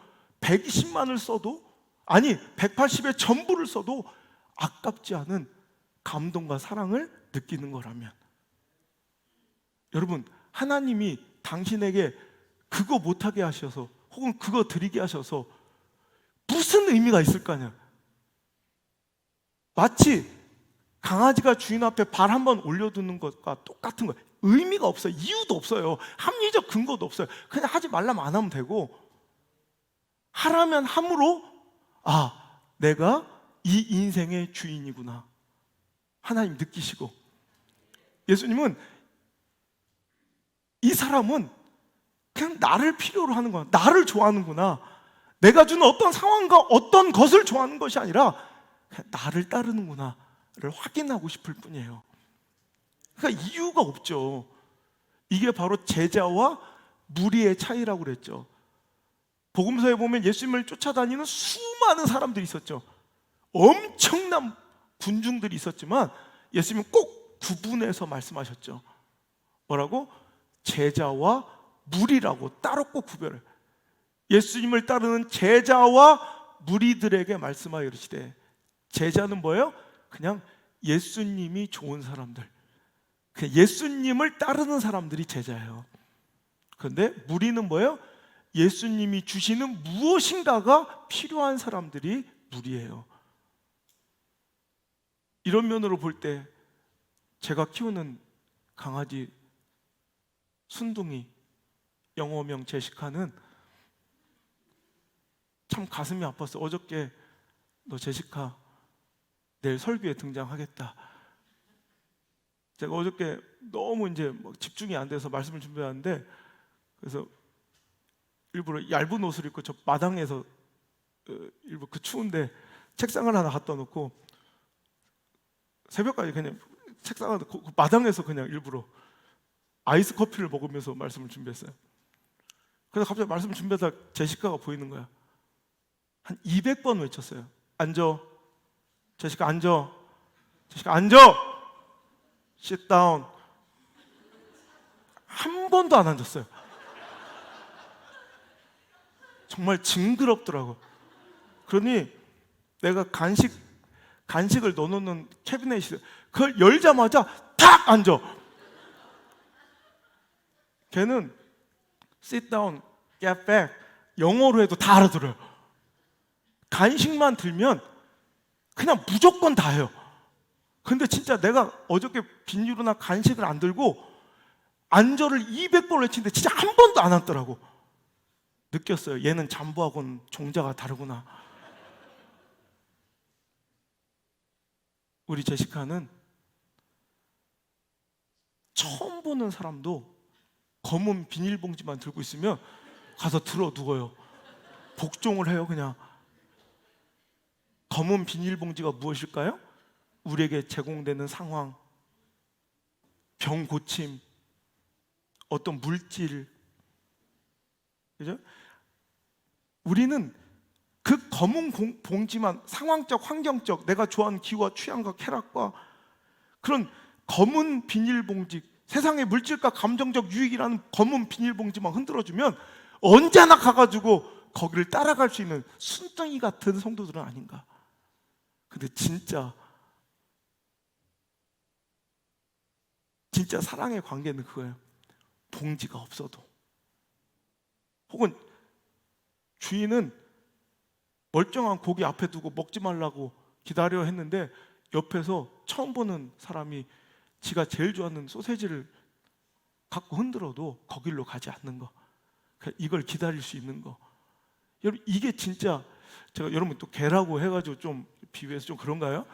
120만을 써도, 아니 180의 전부를 써도 아깝지 않은 감동과 사랑을 느끼는 거라면, 여러분 하나님이 당신에게 그거 못하게 하셔서 혹은 그거 드리게 하셔서 무슨 의미가 있을 거 아니야. 마치 강아지가 주인 앞에 발 한번 올려두는 것과 똑같은 거예요. 의미가 없어요. 이유도 없어요. 합리적 근거도 없어요. 그냥 하지 말라면 안 하면 되고, 하라면 함으로 내가 이 인생의 주인이구나 하나님 느끼시고, 예수님은 이 사람은 그냥 나를 필요로 하는 거야. 나를 좋아하는구나. 내가 주는 어떤 상황과 어떤 것을 좋아하는 것이 아니라 그냥 나를 따르는구나를 확인하고 싶을 뿐이에요. 그러니까 이유가 없죠. 이게 바로 제자와 무리의 차이라고 그랬죠. 복음서에 보면 예수님을 쫓아다니는 수많은 사람들이 있었죠. 엄청난 군중들이 있었지만 예수님은 꼭 구분해서 말씀하셨죠. 뭐라고? 제자와 무리라고 따로 꼭 구별을. 예수님을 따르는 제자와 무리들에게 말씀하여 이르시되, 제자는 뭐예요? 그냥 예수님이 좋은 사람들, 그냥 예수님을 따르는 사람들이 제자예요. 그런데 무리는 뭐예요? 예수님이 주시는 무엇인가가 필요한 사람들이 무리예요. 이런 면으로 볼 때 제가 키우는 강아지 순둥이, 영어명 제시카는 참 가슴이 아팠어. 어저께 너 제시카 내일 설교에 등장하겠다. 제가 어저께 너무 이제 집중이 안 돼서 말씀을 준비하는데, 그래서 일부러 얇은 옷을 입고 저 마당에서 일부 그 추운데 책상을 하나 갖다 놓고 새벽까지 그냥 책상을 그 마당에서 그냥 일부러 아이스 커피를 먹으면서 말씀을 준비했어요. 그래서 갑자기 말씀을 준비하다 제시카가 보이는 거야. 한 200번 외쳤어요. 앉아. 제시카 앉아. 제시카 앉아. Sit down. 한 번도 안 앉았어요. 정말 징그럽더라고. 그러니 내가 간식을 넣어놓는 캐비넷이, 그걸 열자마자 탁 앉아. 걔는 sit down, get back 영어로 해도 다 알아들어요. 간식만 들면 그냥 무조건 다 해요. 근데 진짜 내가 어저께 빈유로나 간식을 안 들고 안절을 200번 외치는데 진짜 한 번도 안 왔더라고. 느꼈어요. 얘는 잠부하고는 종자가 다르구나. 우리 제시카는 처음 보는 사람도 검은 비닐봉지만 들고 있으면 가서 들어 누워요. 복종을 해요. 그냥. 검은 비닐봉지가 무엇일까요? 우리에게 제공되는 상황, 병 고침, 어떤 물질, 그죠? 우리는 그 검은 봉지만 상황적, 환경적, 내가 좋아하는 기후와 취향과 쾌락과 그런 검은 비닐봉지, 세상의 물질과 감정적 유익이라는 검은 비닐봉지만 흔들어주면 언제나 가가지고 거기를 따라갈 수 있는 순둥이 같은 성도들은 아닌가. 근데 진짜 사랑의 관계는 그거예요. 봉지가 없어도, 혹은 주인은 멀쩡한 고기 앞에 두고 먹지 말라고 기다려 했는데 옆에서 처음 보는 사람이 지가 제일 좋아하는 소세지를 갖고 흔들어도 거길로 가지 않는 거, 이걸 기다릴 수 있는 거. 여러분, 이게 진짜, 제가 여러분 또 개라고 해가지고 좀 비유해서 좀 그런가요?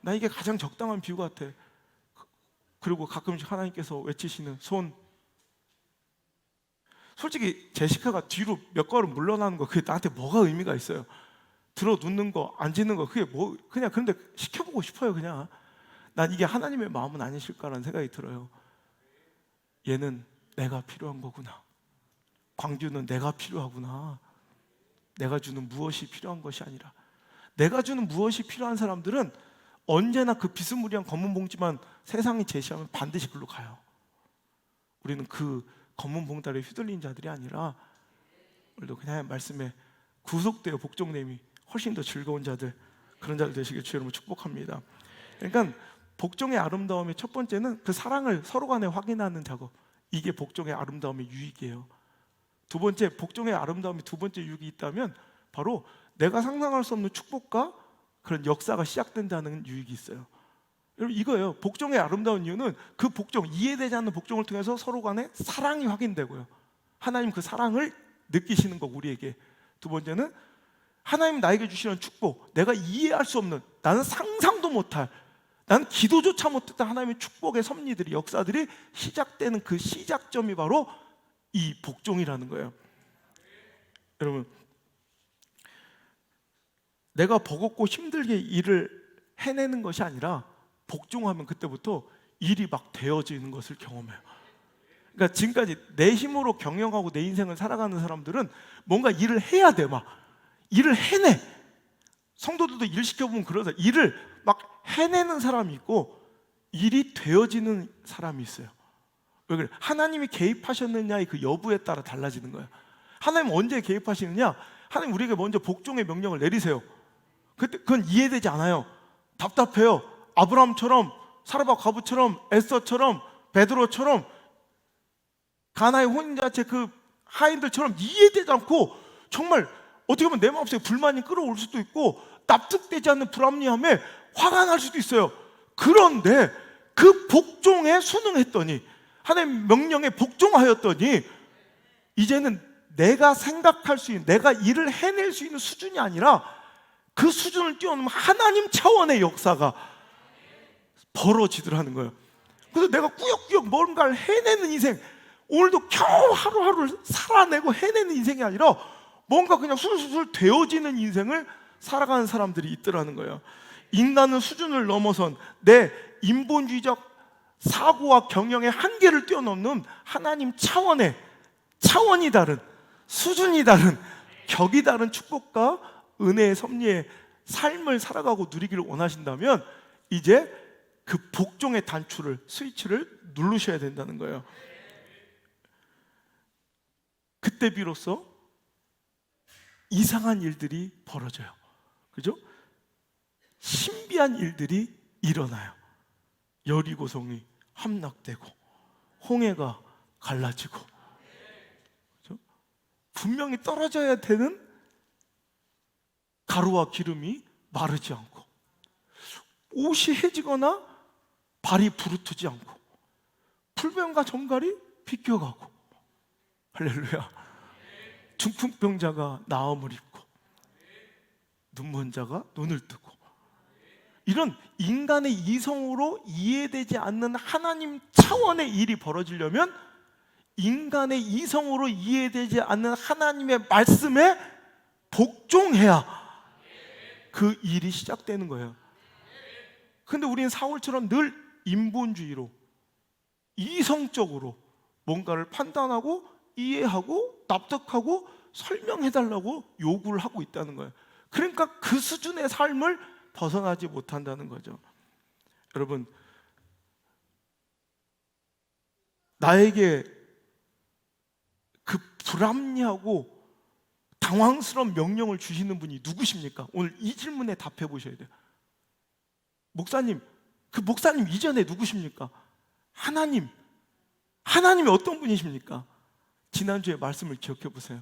나 이게 가장 적당한 비유 같아. 그리고 가끔씩 하나님께서 외치시는 손. 솔직히 제시카가 뒤로 몇 걸음 물러나는 거, 그게 나한테 뭐가 의미가 있어요? 들어 눕는 거, 앉는 거, 그게 뭐, 그냥 그런데 시켜보고 싶어요. 그냥 난 이게 하나님의 마음은 아니실까라는 생각이 들어요. 얘는 내가 필요한 거구나. 광주는 내가 필요하구나. 내가 주는 무엇이 필요한 것이 아니라, 내가 주는 무엇이 필요한 사람들은 언제나 그 비스무리한 검은 봉지만 세상이 제시하면 반드시 글로 가요. 우리는 그 검은 봉다리에 휘둘린 자들이 아니라 오늘도 그냥 말씀에 구속되어 복종됨이 훨씬 더 즐거운 자들, 그런 자들 되시길 주의 이름으로 축복합니다. 그러니까 복종의 아름다움의 첫 번째는 그 사랑을 서로 간에 확인하는 작업. 이게 복종의 아름다움의 유익이에요. 두 번째, 복종의 아름다움이 두 번째 유익이 있다면 바로 내가 상상할 수 없는 축복과 그런 역사가 시작된다는 유익이 있어요. 여러분, 이거예요. 복종의 아름다운 이유는 그 복종, 이해되지 않는 복종을 통해서 서로 간에 사랑이 확인되고요. 하나님 그 사랑을 느끼시는 거, 우리에게. 두 번째는 하나님 나에게 주시는 축복, 내가 이해할 수 없는, 나는 상상도 못할, 나는 기도조차 못했던 하나님의 축복의 섭리들이, 역사들이 시작되는 그 시작점이 바로 이 복종이라는 거예요. 여러분, 내가 버겁고 힘들게 일을 해내는 것이 아니라 복종하면 그때부터 일이 막 되어지는 것을 경험해요. 그러니까 지금까지 내 힘으로 경영하고 내 인생을 살아가는 사람들은 뭔가 일을 해야 돼. 막 일을 해내. 성도들도 일 시켜보면 그러다. 일을 막 해내는 사람이 있고 일이 되어지는 사람이 있어요. 왜 그래? 하나님이 개입하셨느냐의 그 여부에 따라 달라지는 거예요. 하나님 언제 개입하시느냐? 하나님 우리에게 먼저 복종의 명령을 내리세요. 그때 그건 이해되지 않아요. 답답해요. 아브라함처럼, 사르밧 과부처럼, 에스더처럼, 베드로처럼, 가나의 혼인자체 그 하인들처럼 이해되지 않고, 정말 어떻게 보면 내 마음속에 불만이 끌어올 수도 있고 납득되지 않는 불합리함에 화가 날 수도 있어요. 그런데 그 복종에 순응했더니, 하나님 명령에 복종하였더니 이제는 내가 생각할 수 있는, 내가 일을 해낼 수 있는 수준이 아니라 그 수준을 뛰어넘는 하나님 차원의 역사가 벌어지더라는 거예요. 그래서 내가 꾸역꾸역 뭔가를 해내는 인생, 오늘도 겨우 하루하루를 살아내고 해내는 인생이 아니라 뭔가 그냥 술술 되어지는 인생을 살아가는 사람들이 있더라는 거예요. 인간의 수준을 넘어선 내 인본주의적 사고와 경영의 한계를 뛰어넘는 하나님 차원이 다른, 수준이 다른, 격이 다른 축복과 은혜의 섭리의 삶을 살아가고 누리기를 원하신다면 이제 그 복종의 단추를, 스위치를 누르셔야 된다는 거예요. 그때 비로소 이상한 일들이 벌어져요. 그죠? 신비한 일들이 일어나요. 여리고성이 함락되고 홍해가 갈라지고, 그죠? 분명히 떨어져야 되는 가루와 기름이 마르지 않고, 옷이 해지거나 발이 부르트지 않고, 풀병과 정갈이 비껴가고, 할렐루야. 중풍병자가 나음을 입고, 눈먼 자가 눈을 뜨고, 이런 인간의 이성으로 이해되지 않는 하나님 차원의 일이 벌어지려면 인간의 이성으로 이해되지 않는 하나님의 말씀에 복종해야 그 일이 시작되는 거예요. 근데 우리는 사울처럼 늘 인본주의로, 이성적으로 뭔가를 판단하고 이해하고 납득하고 설명해달라고 요구를 하고 있다는 거예요. 그러니까 그 수준의 삶을 벗어나지 못한다는 거죠. 여러분, 나에게 그 불합리하고 당황스러운 명령을 주시는 분이 누구십니까? 오늘 이 질문에 답해 보셔야 돼요. 목사님, 그 목사님 이전에 누구십니까? 하나님. 하나님이 어떤 분이십니까? 지난주에 말씀을 기억해 보세요.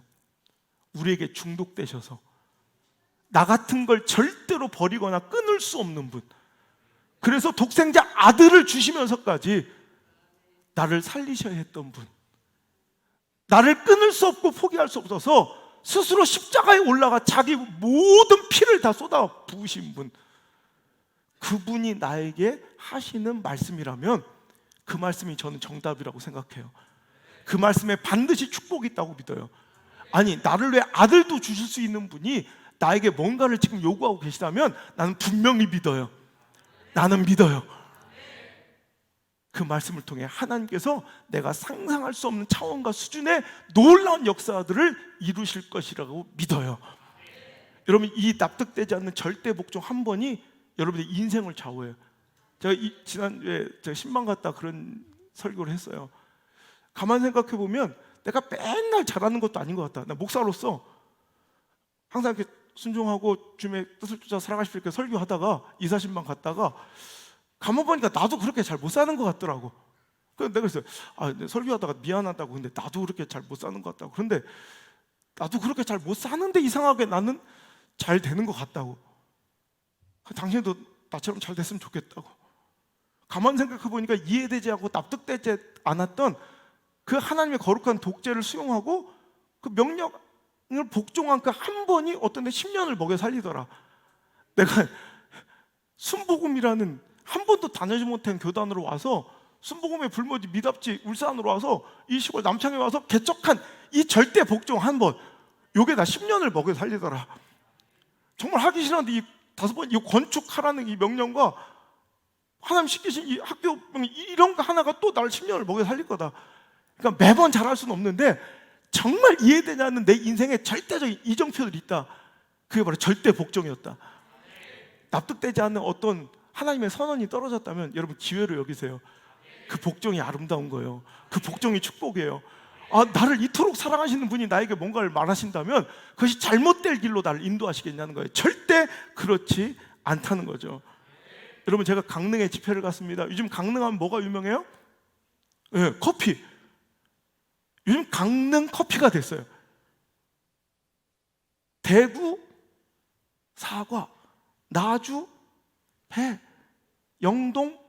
우리에게 중독되셔서 나 같은 걸 절대로 버리거나 끊을 수 없는 분, 그래서 독생자 아들을 주시면서까지 나를 살리셔야 했던 분, 나를 끊을 수 없고 포기할 수 없어서 스스로 십자가에 올라가 자기 모든 피를 다 쏟아 부으신 분, 그분이 나에게 하시는 말씀이라면 그 말씀이 저는 정답이라고 생각해요. 그 말씀에 반드시 축복이 있다고 믿어요. 아니, 나를 위해 아들도 주실 수 있는 분이 나에게 뭔가를 지금 요구하고 계시다면 나는 분명히 믿어요. 나는 믿어요. 그 말씀을 통해 하나님께서 내가 상상할 수 없는 차원과 수준의 놀라운 역사들을 이루실 것이라고 믿어요. 여러분, 이 납득되지 않는 절대 복종 한 번이 여러분의 인생을 좌우해요. 제가 지난주에 제가 신방 갔다 그런 설교를 했어요. 가만 생각해 보면 내가 맨날 잘하는 것도 아닌 것 같다. 나 목사로서 항상 이렇게 순종하고 주님의 뜻을 쫓아 살아가십시오 이렇게 설교하다가 이사신방 갔다가 가만 보니까 나도 그렇게 잘 못 사는 것 같더라고. 그래서 내가 그랬어요. 설교하다가 미안하다고. 근데 나도 그렇게 잘 못 사는 것 같다고. 그런데 나도 그렇게 잘 못 사는데 이상하게 나는 잘 되는 것 같다고. 당신도 나처럼 잘 됐으면 좋겠다고. 가만 생각해 보니까 이해되지 않고 납득되지 않았던 그 하나님의 거룩한 독재를 수용하고 그 명령을 복종한 그 한 번이 어떤 데 10년을 먹여 살리더라. 내가 순복음이라는 한 번도 다니지 못한 교단으로 와서, 순복음의 불모지 미답지 울산으로 와서 이 시골 남창에 와서 개척한 이 절대 복종 한 번, 요게 나 10년을 먹여 살리더라. 정말 하기 싫었는데 이 5번 이 건축하라는 이 명령과 하나님 시키신 이 학교 이런 거 하나가 또 나를 10년을 먹여 살릴 거다. 그러니까 매번 잘할 수는 없는데 정말 이해되지 않는 내 인생에 절대적인 이정표들이 있다. 그게 바로 절대 복종이었다. 납득되지 않는 어떤 하나님의 선언이 떨어졌다면 여러분 기회로 여기세요. 그 복종이 아름다운 거예요. 그 복종이 축복이에요. 나를 이토록 사랑하시는 분이 나에게 뭔가를 말하신다면 그것이 잘못될 길로 나를 인도하시겠냐는 거예요. 절대 그렇지 않다는 거죠. 여러분, 제가 강릉에 집회를 갔습니다. 요즘 강릉하면 뭐가 유명해요? 네, 커피. 요즘 강릉 커피가 됐어요. 대구 사과, 나주 배, 영동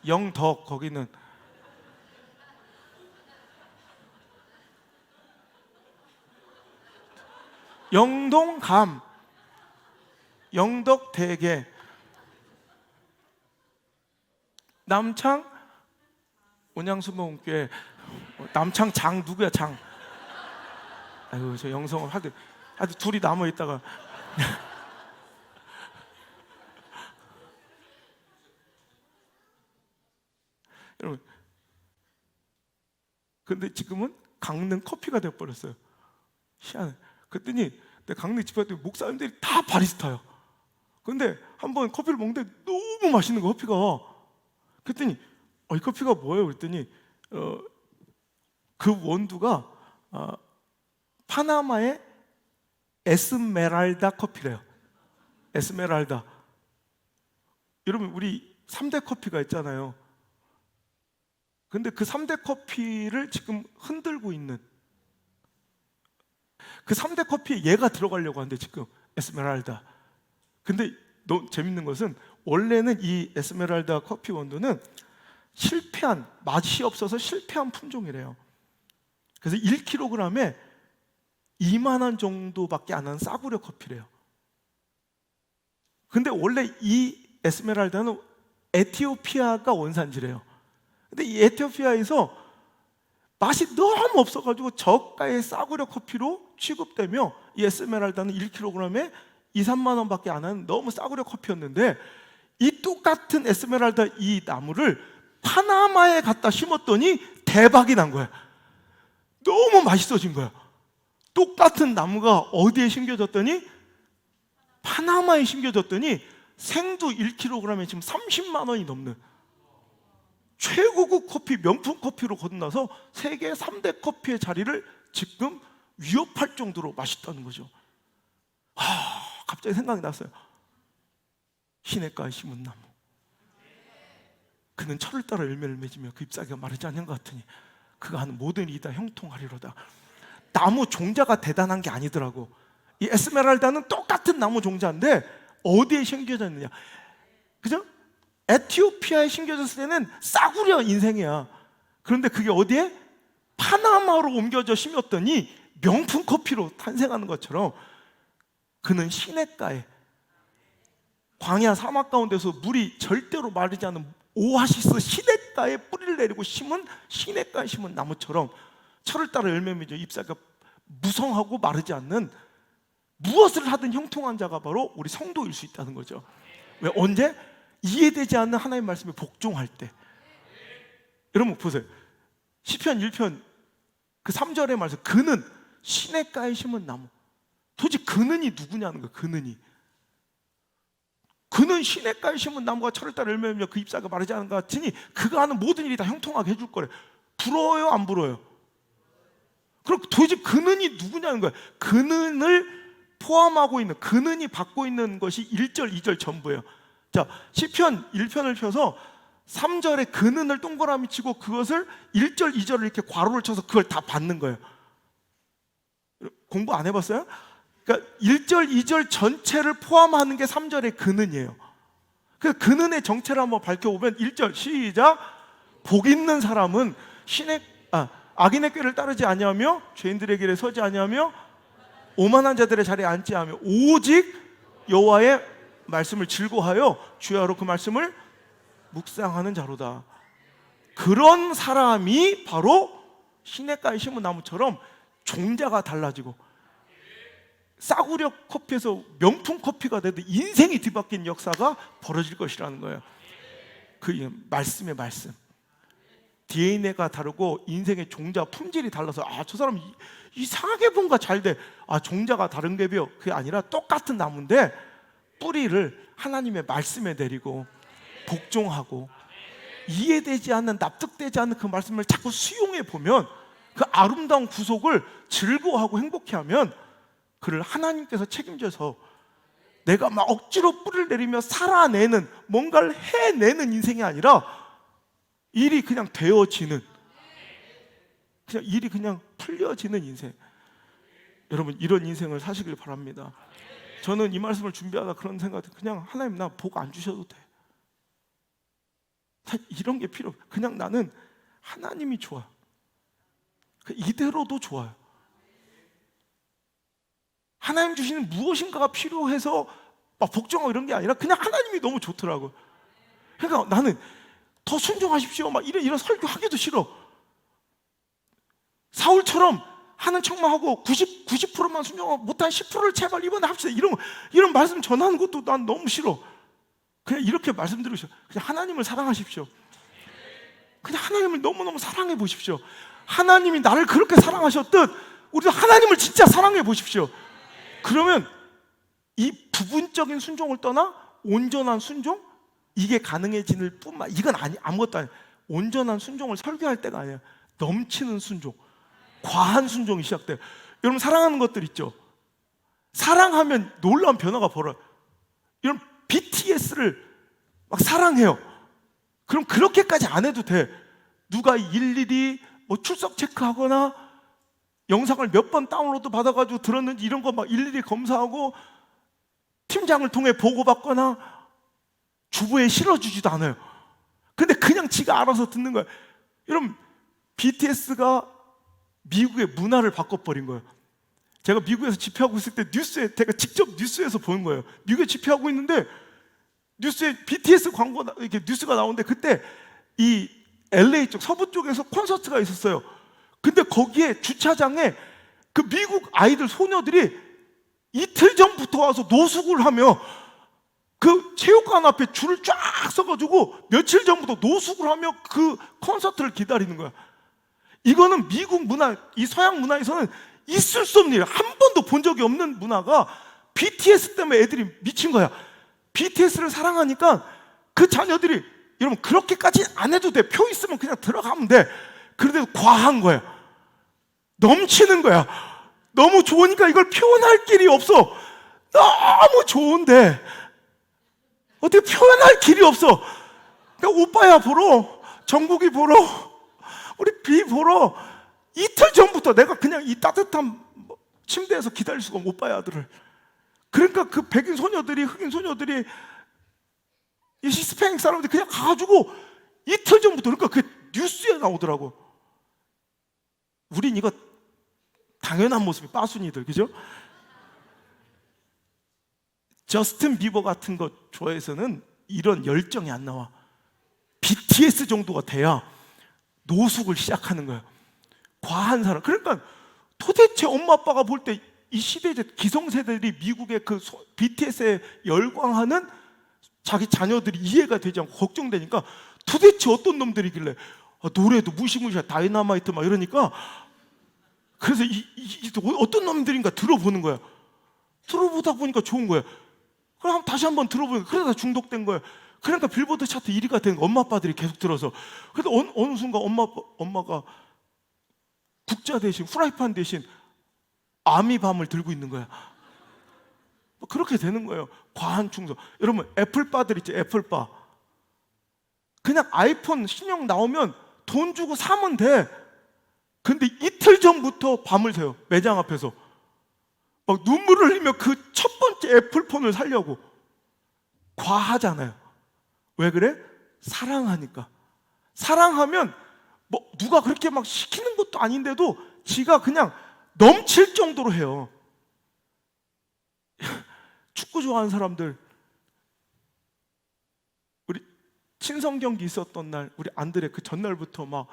영덕, 거기는 영동 감, 영덕 대게, 남창 온양수목교회, 남창 장 누구야 장? 아이고, 저 영성을 하여튼 둘이 남아 있다가 여러분, 근데 지금은 강릉 커피가 되어버렸어요. 희한해. 그랬더니 내 강릉 집회 때 목사님들이 다 바리스타요. 근데 한번 커피를 먹는데 너무 맛있는 거, 커피가. 그랬더니 이 커피가 뭐예요? 그랬더니 그 원두가 파나마의 에스메랄다 커피래요. 에스메랄다. 여러분, 우리 3대 커피가 있잖아요. 근데 그 3대 커피를 지금 흔들고 있는, 그 3대 커피에 얘가 들어가려고 하는데 지금 에스메랄다. 근데 너무 재밌는 것은 원래는 이 에스메랄다 커피 원두는 실패한, 맛이 없어서 실패한 품종이래요. 그래서 1kg에 2만 원 정도밖에 안 하는 싸구려 커피래요. 근데 원래 이 에스메랄다는 에티오피아가 원산지래요. 근데 이 에티오피아에서 맛이 너무 없어가지고 저가의 싸구려 커피로 취급되며 이 에스메랄다는 1kg에 2, 3만 원밖에 안 하는 너무 싸구려 커피였는데, 이 똑같은 에스메랄다 이 나무를 파나마에 갖다 심었더니 대박이 난 거야. 너무 맛있어진 거야. 똑같은 나무가 어디에 심겨졌더니 파나마에 심겨졌더니 생두 1kg에 지금 30만 원이 넘는 최고급 커피, 명품 커피로 거듭나서 세계 3대 커피의 자리를 지금 위협할 정도로 맛있다는 거죠. 갑자기 생각이 났어요. 시냇가에 심은 나무, 그는 철을 따라 열매를 맺으며 그 잎사귀가 마르지 않는 것 같으니 그가 하는 모든 일이 다 형통하리로다. 나무 종자가 대단한 게 아니더라고. 이 에스메랄다는 똑같은 나무 종자인데 어디에 심겨졌느냐, 그죠? 에티오피아에 심겨졌을 때는 싸구려 인생이야. 그런데 그게 어디에? 파나마로 옮겨져 심었더니 명품 커피로 탄생하는 것처럼 그는 시냇가에, 광야 사막 가운데서 물이 절대로 마르지 않는 오아시스 시냇가에 뿌리를 내리고 심은, 시냇가에 심은 나무처럼 철을 따라 열매 맺어 잎사귀가 무성하고 마르지 않는, 무엇을 하든 형통한 자가 바로 우리 성도일 수 있다는 거죠. 왜? 언제? 이해되지 않는 하나님의 말씀에 복종할 때. 여러분 보세요. 시편 1편 그 3절의 말씀, 그는 시냇가에 심은 나무. 도대체 그는이 누구냐는 거예요. 그는 시냇가에 심은 나무가 철을 따라 열매 맺으며 그 잎사귀가 마르지 않은 것 같으니 그가 하는 모든 일이 다 형통하게 해줄 거래. 부러워요, 안 부러워요? 그럼 도대체 그는이 누구냐는 거예요. 그는을 포함하고 있는, 그는이 받고 있는 것이 1절, 2절 전부예요. 자, 시편 1편을 펴서 3절에 그는을 동그라미 치고 그것을 1절, 2절을 이렇게 괄호를 쳐서 그걸 다 받는 거예요. 공부 안 해봤어요? 그러니까 1절, 2절 전체를 포함하는 게 3절의 그는이에요. 그 그는의 정체를 한번 밝혀보면 1절 시작. 복 있는 사람은 악인의 꾀를 따르지 아니하며 죄인들의 길에 서지 아니하며 오만한 자들의 자리에 앉지 않으며 오직 여호와의 말씀을 즐거워하여 주야로 그 말씀을 묵상하는 자로다. 그런 사람이 바로 시냇가에 심은 나무처럼 종자가 달라지고 싸구려 커피에서 명품 커피가 되듯 인생이 뒤바뀐 역사가 벌어질 것이라는 거예요. 그 말씀의 말씀. DNA가 다르고 인생의 종자 품질이 달라서 저 사람 이상하게 뭔가 잘 돼. 종자가 다른 게 비요. 그게 아니라 똑같은 나무인데 뿌리를 하나님의 말씀에 내리고 복종하고 이해되지 않는, 납득되지 않는 그 말씀을 자꾸 수용해 보면 그 아름다운 구속을 즐거워하고 행복해하면 그를 하나님께서 책임져서 내가 막 억지로 뿌리를 내리며 살아내는, 뭔가를 해내는 인생이 아니라 일이 그냥 되어지는, 그냥 일이 그냥 풀려지는 인생. 여러분 이런 인생을 사시길 바랍니다. 저는 이 말씀을 준비하다 그런 생각이, 그냥 하나님 나 복 안 주셔도 돼. 이런 게 필요 없어요. 그냥 나는 하나님이 좋아요. 이대로도 좋아요. 하나님 주시는 무엇인가가 필요해서 막 복종하고 이런 게 아니라 그냥 하나님이 너무 좋더라고요. 그러니까 나는 더 순종하십시오 막 이런 설교하기도 싫어. 사울처럼 하는 척만 하고 90%만 순종하고 못한 10%를 제발 이번에 합시다, 이런 말씀 전하는 것도 난 너무 싫어. 그냥 이렇게 말씀드리고 싶어요. 그냥 하나님을 사랑하십시오. 그냥 하나님을 너무너무 사랑해 보십시오. 하나님이 나를 그렇게 사랑하셨듯 우리도 하나님을 진짜 사랑해 보십시오. 그러면 이 부분적인 순종을 떠나 온전한 순종, 이게 가능해질 뿐만, 이건 아무것도 아니에요. 온전한 순종을 설교할 때가 아니에요. 넘치는 순종, 과한 순종이 시작돼요. 여러분 사랑하는 것들 있죠? 사랑하면 놀라운 변화가 벌어요. 여러분 BTS를 막 사랑해요. 그럼 그렇게까지 안 해도 돼. 누가 일일이 뭐 출석 체크하거나 영상을 몇 번 다운로드 받아가지고 들었는지 이런 거 막 일일이 검사하고 팀장을 통해 보고받거나 주부에 실어주지도 않아요. 근데 그냥 지가 알아서 듣는 거예요. 여러분, BTS가 미국의 문화를 바꿔버린 거예요. 제가 미국에서 집회하고 있을 때 제가 직접 뉴스에서 보는 거예요. 미국에 집회하고 있는데 뉴스에 BTS 광고 이렇게 뉴스가 나오는데, 그때 이 LA 쪽 서부 쪽에서 콘서트가 있었어요. 근데 거기에 주차장에 그 미국 아이들 소녀들이 이틀 전부터 와서 노숙을 하며 그 체육관 앞에 줄을 쫙 서가지고 며칠 전부터 노숙을 하며 그 콘서트를 기다리는 거야. 이거는 미국 문화, 이 서양 문화에서는 있을 수 없는 일, 한 번도 본 적이 없는 문화가 BTS 때문에 애들이 미친 거야. BTS를 사랑하니까 그 자녀들이, 여러분, 그렇게까지 안 해도 돼. 표 있으면 그냥 들어가면 돼. 그런데도 과한 거야. 넘치는 거야. 너무 좋으니까 이걸 표현할 길이 없어. 너무 좋은데 어떻게 표현할 길이 없어. 그러니까 오빠야 보러, 정국이 보러, 우리 비 보러 이틀 전부터 내가 그냥 이 따뜻한 침대에서 기다릴 수가 없어, 오빠의 아들을. 그러니까 그 백인 소녀들이, 흑인 소녀들이, 이 히스패닉 사람들이 그냥 가가지고 이틀 전부터, 그러니까 그게 뉴스에 나오더라고. 우린 이거 당연한 모습이, 빠순이들, 그죠? 저스틴 비버 같은 거 좋아해서는 이런 열정이 안 나와. BTS 정도가 돼야 노숙을 시작하는 거야. 과한 사람. 그러니까 도대체 엄마 아빠가 볼 때 이 시대의 기성세대들이 미국의 그 BTS에 열광하는 자기 자녀들이 이해가 되지 않고 걱정되니까, 도대체 어떤 놈들이길래 노래도 무시무시한 다이너마이트 막 이러니까, 그래서 어떤 놈들인가 들어보는 거야. 들어보다 보니까 좋은 거야. 그럼 다시 한번 들어보니까 그러다 중독된 거야. 그러니까 빌보드 차트 1위가 된 거, 엄마 아빠들이 계속 들어서. 그래서 어느 순간 엄마가 국자 대신, 후라이팬 대신 아미밤을 들고 있는 거야. 그렇게 되는 거예요. 과한 충성. 여러분, 애플바들 있죠, 애플바. 그냥 아이폰 신형 나오면 돈 주고 사면 돼. 근데 이틀 전부터 밤을 새요, 매장 앞에서. 막 눈물을 흘리며 그 첫 번째 애플폰을 사려고. 과하잖아요. 왜 그래? 사랑하니까. 사랑하면 뭐 누가 그렇게 막 시키는 것도 아닌데도 지가 그냥 넘칠 정도로 해요. 축구 좋아하는 사람들, 우리 친선 경기 있었던 날, 우리 안드레 그 전날부터 막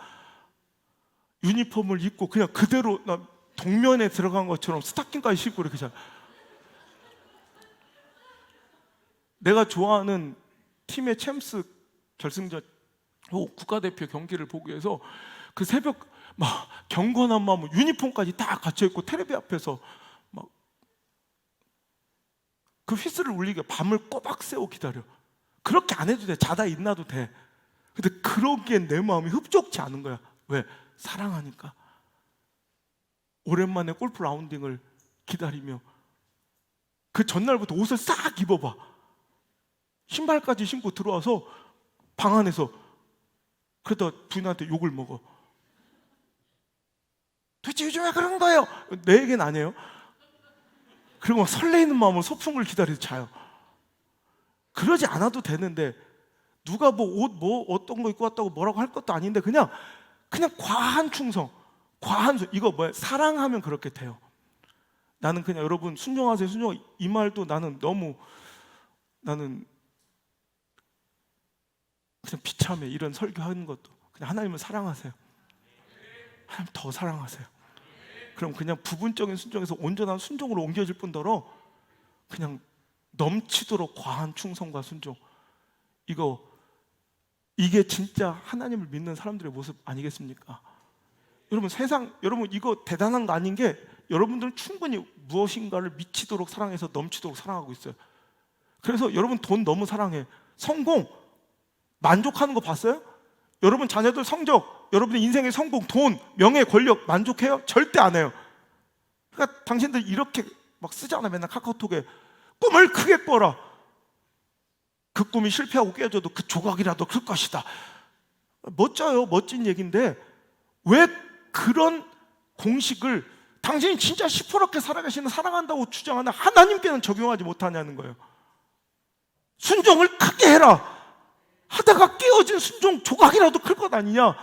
유니폼을 입고 그냥 그대로 동면에 들어간 것처럼 스타킹까지 신고 이렇게 잘. 내가 좋아하는 팀의 챔스 결승전 국가대표 경기를 보기 위해서 그 새벽 막 경건한 마음으로 유니폼까지 다 갖춰 입고 텔레비 앞에서 막 그 휘슬을 울리게 밤을 꼬박 새워 기다려. 그렇게 안 해도 돼. 자다 일어나도 돼. 근데 그러기엔 내 마음이 흡족치 않은 거야. 왜? 사랑하니까. 오랜만에 골프 라운딩을 기다리며 그 전날부터 옷을 싹 입어봐. 신발까지 신고 들어와서 방 안에서, 그러다 부인한테 욕을 먹어. 도대체 요즘 왜 그런 거예요? 내 얘기는 아니에요. 그리고 막 설레이는 마음으로 소풍을 기다려서 자요. 그러지 않아도 되는데, 누가 뭐 옷 어떤 거 입고 왔다고 뭐라고 할 것도 아닌데 그냥 과한 충성, 이거 뭐야? 사랑하면 그렇게 돼요. 나는 그냥, 여러분 순종하세요, 순종. 이 말도 나는 그냥 비참해. 이런 설교하는 것도 그냥 하나님을 사랑하세요. 하나님 더 사랑하세요. 그럼 그냥 부분적인 순종에서 온전한 순종으로 옮겨질 뿐더러 그냥 넘치도록 과한 충성과 순종. 이게 진짜 하나님을 믿는 사람들의 모습 아니겠습니까? 여러분 이거 대단한 거 아닌 게, 여러분들은 충분히 무엇인가를 미치도록 사랑해서 넘치도록 사랑하고 있어요. 그래서 여러분 돈 너무 사랑해. 성공 만족하는 거 봤어요? 여러분 자녀들 성적, 여러분의 인생의 성공, 돈, 명예, 권력 만족해요? 절대 안 해요. 그러니까 당신들 이렇게 막 쓰잖아, 맨날 카카오톡에. 꿈을 크게 꿔라. 그 꿈이 실패하고 깨져도 그 조각이라도 클 것이다. 멋져요. 멋진 얘기인데 왜 그런 공식을 당신이 진짜 시퍼렇게 살아계시는 사랑한다고 주장하는 하나님께는 적용하지 못하냐는 거예요. 순종을 크게 해라 하다가 깨어진 순종 조각이라도 클 것 아니냐,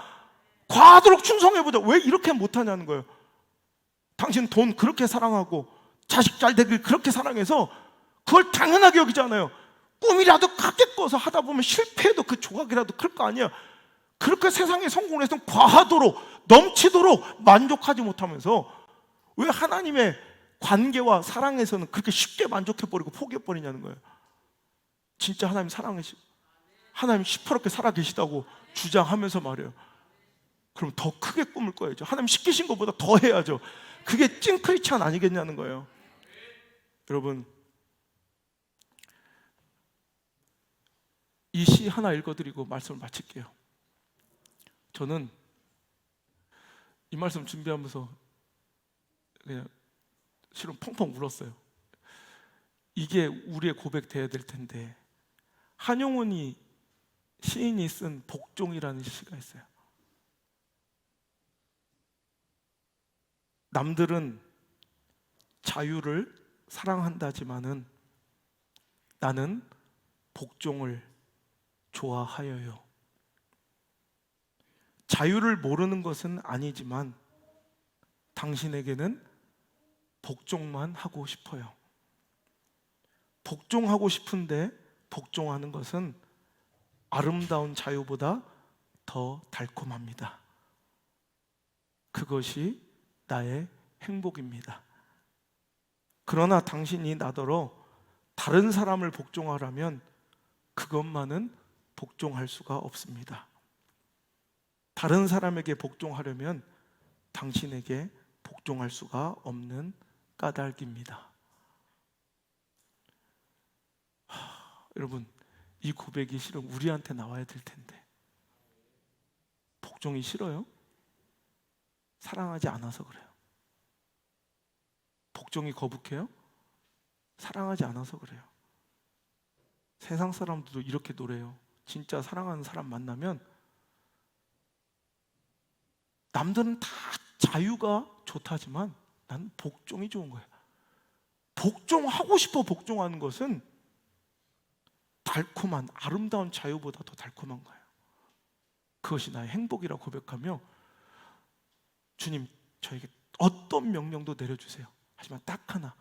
과하도록 충성해보자, 왜 이렇게 못하냐는 거예요. 당신 돈 그렇게 사랑하고 자식 잘 되길 그렇게 사랑해서 그걸 당연하게 여기잖아요. 꿈이라도 크게 꿔서 하다 보면 실패해도 그 조각이라도 클 거 아니야. 그렇게 세상에 성공해서 과하도록 넘치도록 만족하지 못하면서 왜 하나님의 관계와 사랑에서는 그렇게 쉽게 만족해버리고 포기해버리냐는 거예요. 진짜 하나님 사랑하시고 하나님 시퍼렇게 살아계시다고 주장하면서 말이에요. 그럼 더 크게 꿈을 꿔야죠. 하나님 시키신 것보다 더 해야죠. 그게 찐 크리스찬 아니겠냐는 거예요. 여러분, 이 시 하나 읽어드리고 말씀을 마칠게요. 저는 이 말씀 준비하면서 그냥 실은 펑펑 울었어요. 이게 우리의 고백 돼야 될 텐데, 한용운이 시인이 쓴 복종이라는 시가 있어요. 남들은 자유를 사랑한다지만은 나는 복종을 좋아하여요. 자유를 모르는 것은 아니지만 당신에게는 복종만 하고 싶어요. 복종하고 싶은데 복종하는 것은 아름다운 자유보다 더 달콤합니다. 그것이 나의 행복입니다. 그러나 당신이 나더러 다른 사람을 복종하라면 그것만은 복종할 수가 없습니다. 다른 사람에게 복종하려면 당신에게 복종할 수가 없는 까닭입니다. 여러분, 이 고백이 실은 우리한테 나와야 될 텐데, 복종이 싫어요? 사랑하지 않아서 그래요. 복종이 거북해요? 사랑하지 않아서 그래요. 세상 사람들도 이렇게 노래요. 진짜 사랑하는 사람 만나면 남들은 다 자유가 좋다지만 난 복종이 좋은 거예요. 복종하고 싶어 복종하는 것은 달콤한 아름다운 자유보다 더 달콤한 거예요. 그것이 나의 행복이라고 고백하며, 주님 저에게 어떤 명령도 내려주세요. 하지만 딱 하나,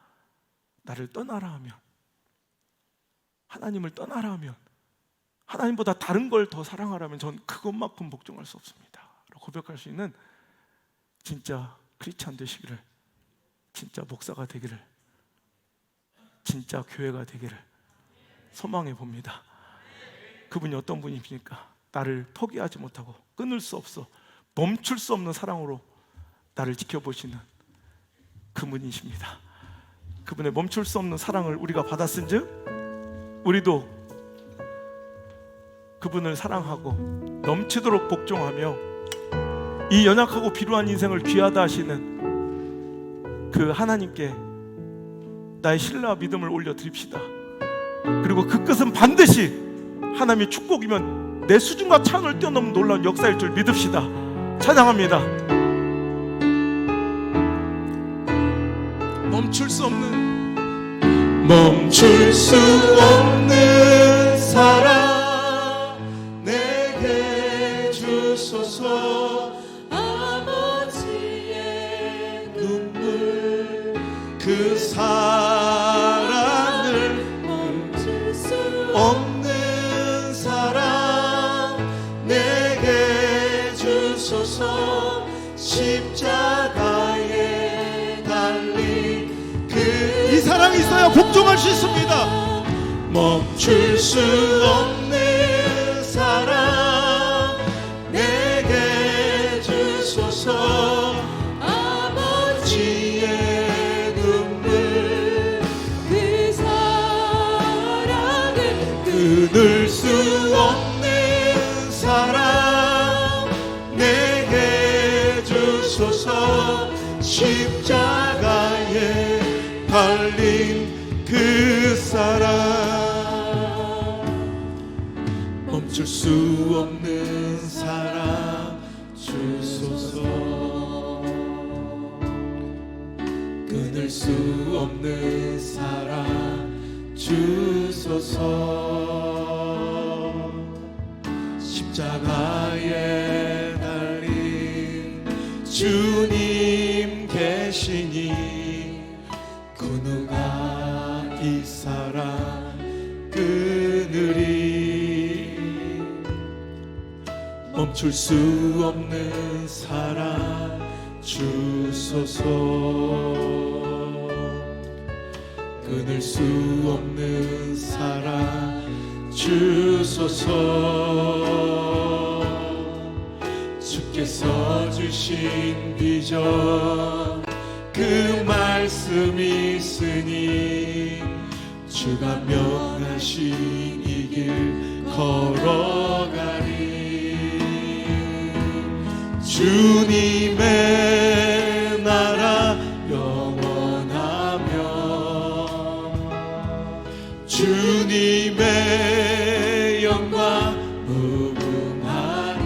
나를 떠나라 하면, 하나님을 떠나라 하면, 하나님보다 다른 걸 더 사랑하라면 전 그것만큼 복종할 수 없습니다 라고 고백할 수 있는 진짜 크리스찬 되시기를, 진짜 목사가 되기를, 진짜 교회가 되기를 소망해 봅니다. 그분이 어떤 분이십니까? 나를 포기하지 못하고 끊을 수 없어 멈출 수 없는 사랑으로 나를 지켜보시는 그분이십니다. 그분의 멈출 수 없는 사랑을 우리가 받았은즉 우리도 그분을 사랑하고 넘치도록 복종하며 이 연약하고 비루한 인생을 귀하다 하시는 그 하나님께 나의 신뢰와 믿음을 올려드립시다. 그리고 그 끝은 반드시 하나님의 축복이면 내 수준과 차원을 뛰어넘는 놀라운 역사일 줄 믿읍시다. 찬양합니다. 멈출 수 없는 사랑 내게 주소서. 아버지의 눈물 그 사랑을 멈출 수 없는 사랑 내게 주소서. 십자가에 달린 이 사랑이 있어야 복종할 수 있습니다. 멈출 수 없는 사랑 내게 주소서. 아버지의 눈물 그 사랑을 끊을 수 없는 사랑 내게 주소서. 십자가에 달린 그 사랑 멈출 수 없는 사랑 주소서. 주소서. 십자가에 달린 주님 계시니 그 누가 이 사랑 끊으리. 멈출 수 없는 사랑 주소서. 끊을 수 없는 사랑 주소서. 주께서 주신 비전 그 말씀 있으니 주가 명하신 이 길 걸어가리. 주님의 나라 영원하며 주님의 영광 무궁하니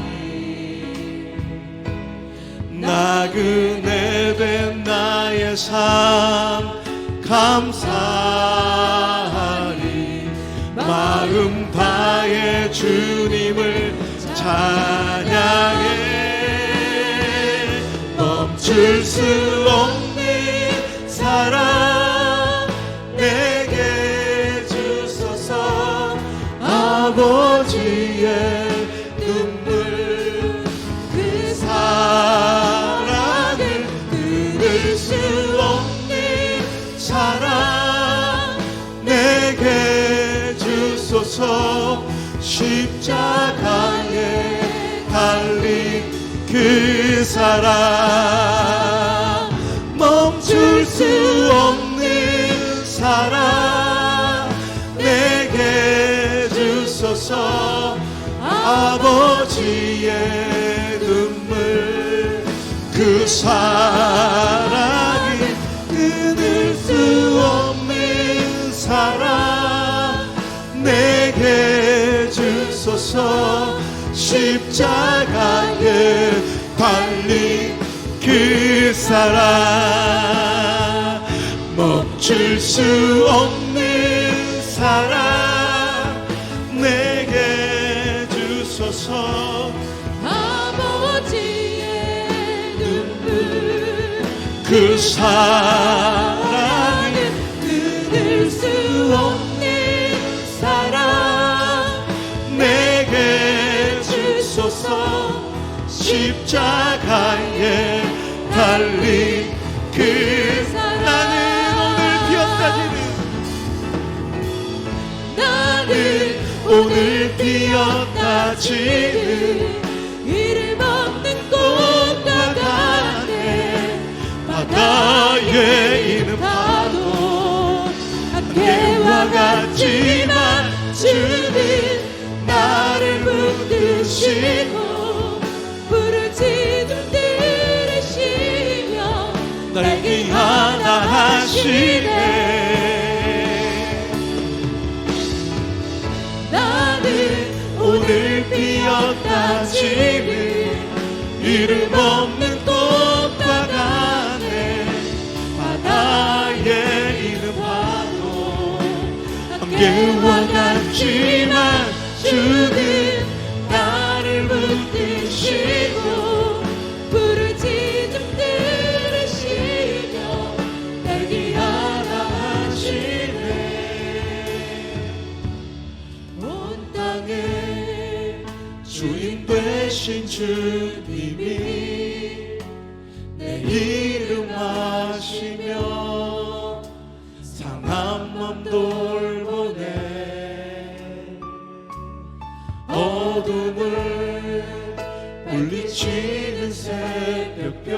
나그네 된 나의 삶 감사하리. 마음 다해 주님을 찬양해. 멈출 수 없는 사랑 내게 주소서. 아버지의 눈물 그 사랑을 끊을 수 없는 사랑 내게 주소서. 십자가에 달린 그 사랑 멈출 수 없는 사랑 내게 주소서. 아버지의 눈물 그 사랑이 끊을 수 없는 사랑 내게 주소서. 십자가에 달린 그 사랑 멈출 수 없는 사랑 내게 주소서. 아버지의 눈물 그 사랑을 끊을 수 없는 사랑 내게 주소서. 십자가에 달린 그 사랑 나는 오늘 피었다 지는 이름 없는 꽃과 같네. 바다에 있는 파도 안개와 같지만 주는 나를 붙드시고 부르짖음 들으시며 날개 하나 하시네. 나는 오늘 피었다 지는 이름 없는 꽃과 같네. 바다에 있는 파도 안개와 같지만 주는 나를 붙드시고 부르짖음 들으시며 날개 하나 하시네. 온 땅에 주인 되신 주님이 내 이름 아시며 상한 맘 돌보네. 어둠을 물리치는 새벽별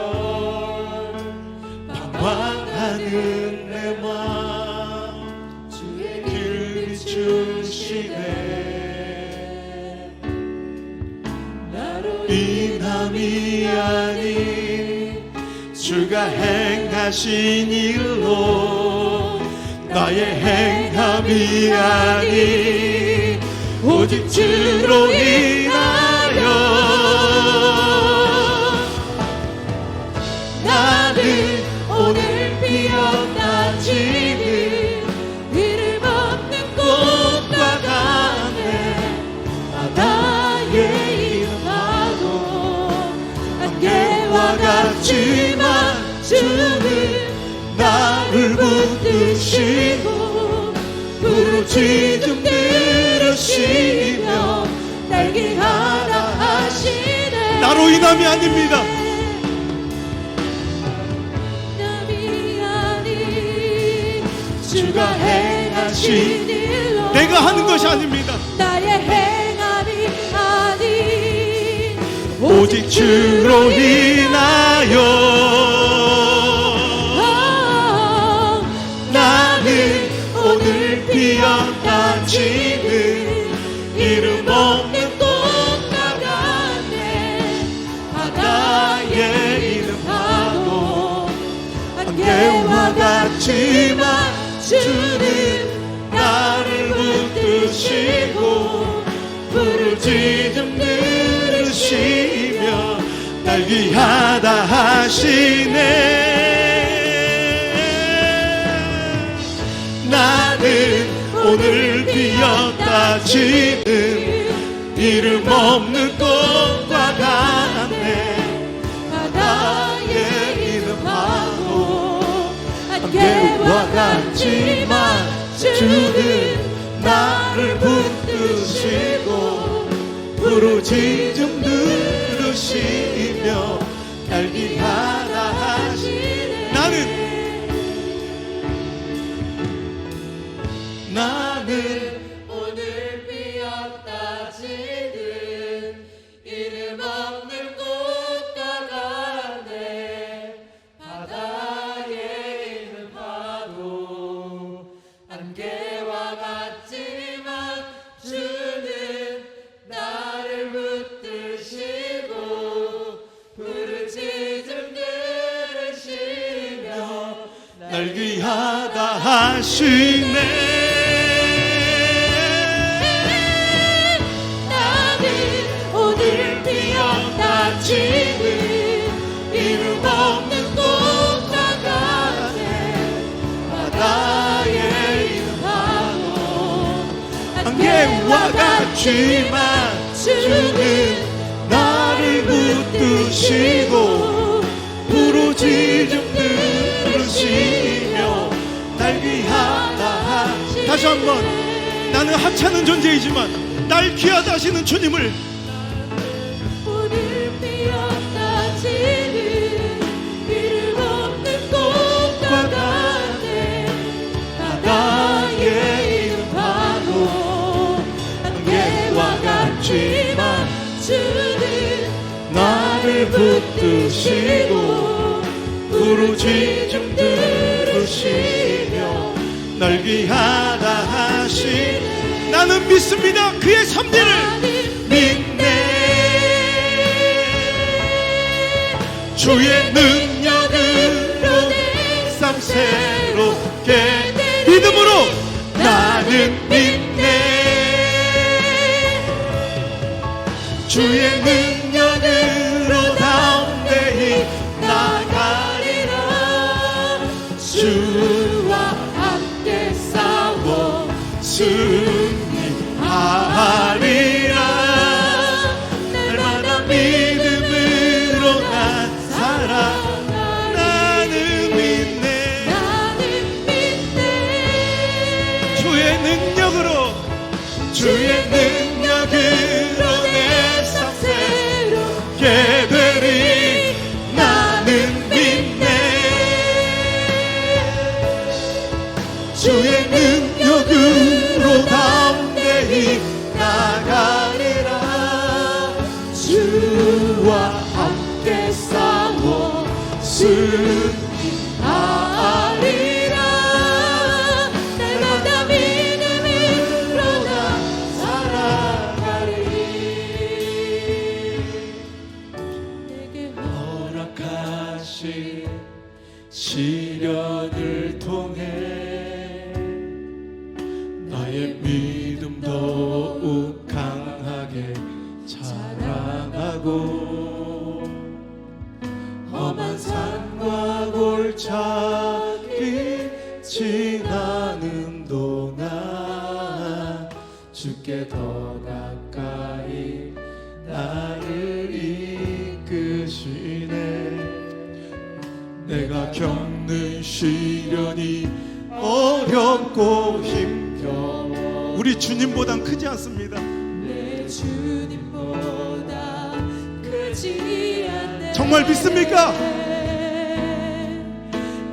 방황하는 내 맘 주의 길 비추시네. 나로 인함이 아닌 주가 행하신 일로 나의 행함이 아닌 오직 주로 인하여 나는 오늘 피었다 지는 이름 없는 꽃 붙드시고 부르짖음 들으시며 날개 하나 하시네. 나로 인함이 아닙니다. 남이 아닌 주가 행하신 일로 내가 하는 것이 아닙니다. 나의 행함이 아닌 오직 주로 인하여 나는 오늘 피었다 지는 이름 없는 꽃과 같네. 바다의 이름 파도 안개와 같지만 주는 나를 붙드시고 부르짖음 들으시며 날 귀하다 하시네. 나는 오늘 피었다 지는 이름 없는 꽃과 같네. 바다의 이름 파도 안개와 같지만 주는 나를 붙드시고 부르짖음 들으시며 날 귀하다 하시네. 나는 오늘 피었다 지는 이름 없는 꽃과 같네. 바다의 이름 파도 안개와 같지만 주는 나를 붙드시고 부르짖음 들으시며 날 귀하다 하시네. 나는 오늘 피었다 지는 이름 없는 꽃과 같네. 바다의 이름 파도 안개와 같지만 주는 나를 붙드시고 부르짖음 들으시며 날 귀하다 하시네. 다시 한번 나는 하찮은 존재이지만 날 귀하다 하시는 주님을 오늘 피었다 지는 이름 없는 꽃과 같네. 바다의 이름 파도 안개와 같지만 주는 나를 붙드시고 부르짖음 들으시며 날 귀하다 하시네. 나는 믿습니다. 그의 섭리를 믿네. 주의 능력으로 내 삶 새롭게 믿음으로 나는 믿네. 주의 능력으로 담대히 나가리라. 주와 함께 싸워 승리하리라. 날마다 믿음으로 난 살아. 나는 믿네. 주의 능력으로 내 삶 새롭게 되리. 나는 믿네. 주의 능력으로 담대히 나가리라. 주와 함께 싸워 승리하리라. 날마다 믿음으로 나 살아가리. 내게 허락하신 시련을 통해 나의 믿음 더욱 강하게 자랑하고 험한 산과 골짜기 지나는 동안 주께 더 가까이 나를 이끄시네. 내가 겪는 시련이 어려운 어렵고 힘겨워 우리 주님보단 크지 않습니다. 내 주님보다 크지 않네. 정말 믿습니까?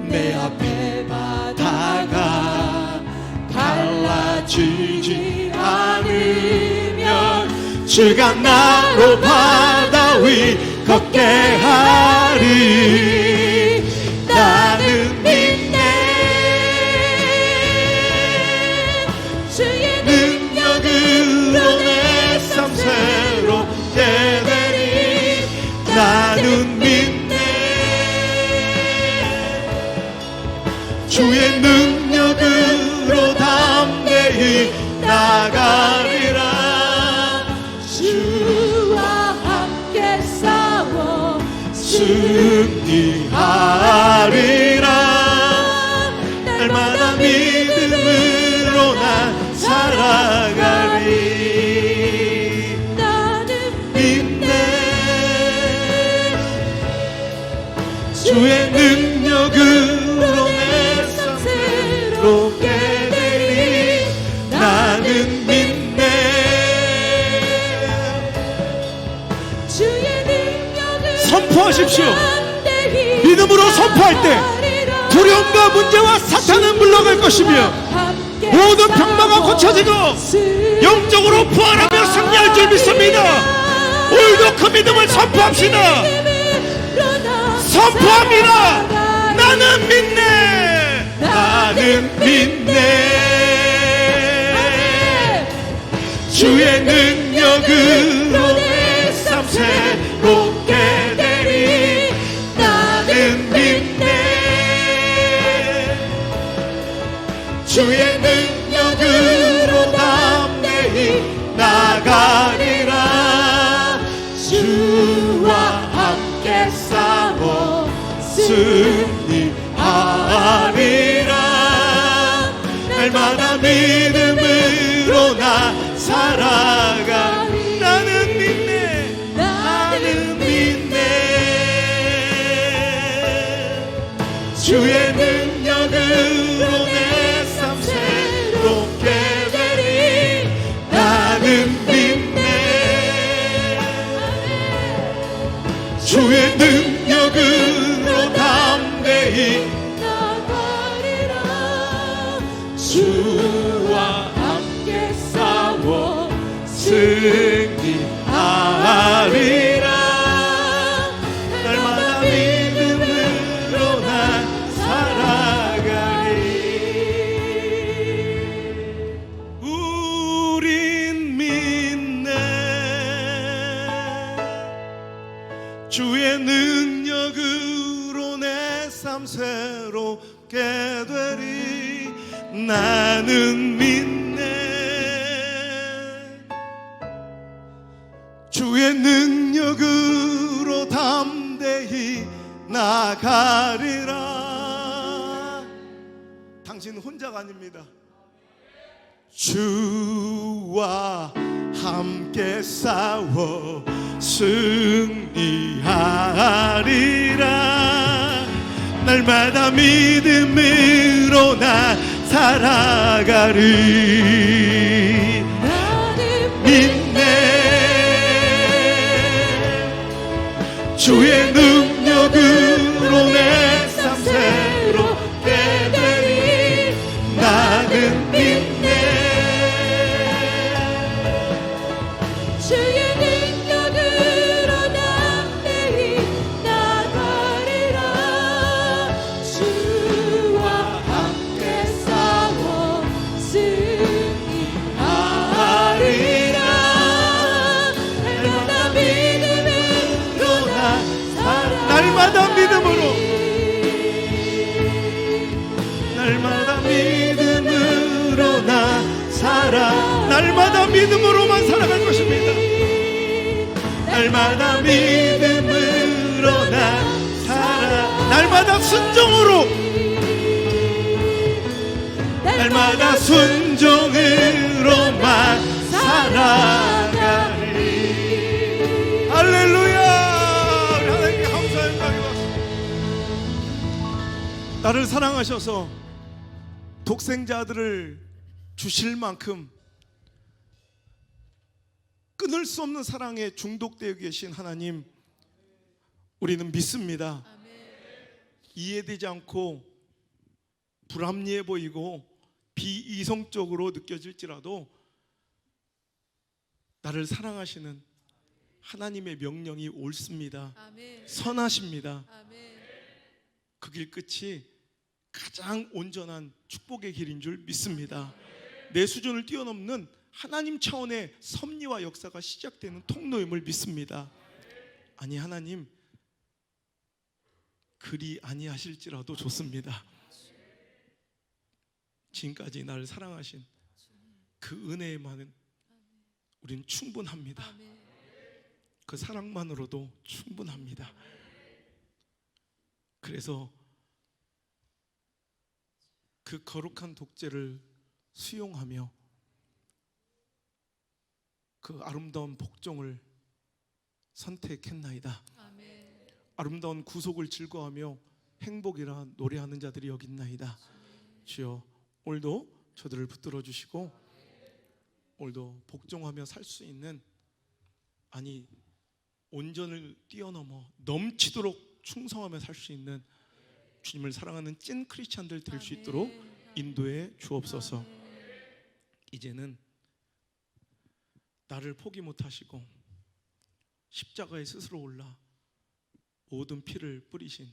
내 앞에 바다가 갈라지지 않으면 주가 나로 바다 위 걷게 하리. 나는 믿네. 주의 능력으로 내 삶 새롭게 되리. 나는 믿네. 주의 능력으로 담대히 나가리라. 주와 함께 싸워 승리하리라. 날마다 믿음으로 난 살아가리. 나는 믿네. 주의 능력으로 내 삶 새롭게 되리. 나는 믿네. 주의 능력을 선포하십시오. 담대히 믿음으로 선포할 때 나가리라. 두려움과 문제와 사탄은 물러갈 것이며 함께 모든 병마가 고쳐지고 싸워 영적으로 부활하며 승리할 줄 믿습니다. 오늘도 그 믿음을 선포합시다. 선포합니다. 나는 믿네. 나는 믿네. 주의 능력으로 내 삶 새롭게 되리. 나는 믿네. 주의 능력으로 담대히 나가리라. 주와 함께 싸워 승리하리라. 날마다 믿음으로 나 살아가리. 나는 믿네. 나는 믿네. 주의 능력으로 내 삶 새롭게 되리. 나는 믿네. 주의 능력으로 담대히 나가리라. 주와 함께 싸워 승리하리라. 날마다 믿음으로 난 살아가리. 우린 믿네. 주의 능력으로 내 삶 새롭게 되리. 나는 믿네. 주의 능력으로 담대히 나가리라. 당신 혼자가 아닙니다. 주와 함께 싸워 승리하리라. 날마다 믿음으로 나 살아가리. 나는 믿네. 주의 능력으로 내 삶 새롭게 되리. 나는 믿네. 주의 능력으로 담대히 나가리라. 주와 함께 싸워 승리하리라. 날마다 믿음으로 나 날마다 믿음으로. 날마다 믿음으로 나 살아. 날마다 믿음으로만 살아갈 것입니다. 날마다 믿음으로 나 살아. 날마다 순종으로. 날마다 순종으로만 살아가리. 할렐루야. 우리 하나님께 감사의 영광이 받습니다. 나를 사랑하셔서 독생자 아들을 주실 만큼 끊을 수 없는 사랑에 중독되어 계신 하나님, 우리는 믿습니다. 이해되지 않고 불합리해 보이고 비이성적으로 느껴질지라도 나를 사랑하시는 하나님의 명령이 옳습니다. 선하십니다. 그 길 끝이 가장 온전한 축복의 길인 줄 믿습니다. 내 수준을 뛰어넘는 하나님 차원의 섭리와 역사가 시작되는 통로임을 믿습니다. 아니, 하나님 그리 아니하실지라도 좋습니다. 지금까지 나를 사랑하신 그 은혜에만은 우린 충분합니다. 그 사랑만으로도 충분합니다. 그래서 그 거룩한 독재를 수용하며 그 아름다운 복종을 선택했나이다. 아름다운 구속을 즐거워하며 행복이라 노래하는 자들이 여기 있나이다. 주여, 오늘도 저들을 붙들어 주시고 오늘도 복종하며 살 수 있는, 아니 온전을 뛰어넘어 넘치도록 충성하며 살 수 있는 주님을 사랑하는 찐 크리스찬들 될 수 있도록 인도해 주옵소서. 이제는 나를 포기 못하시고 십자가에 스스로 올라 모든 피를 뿌리신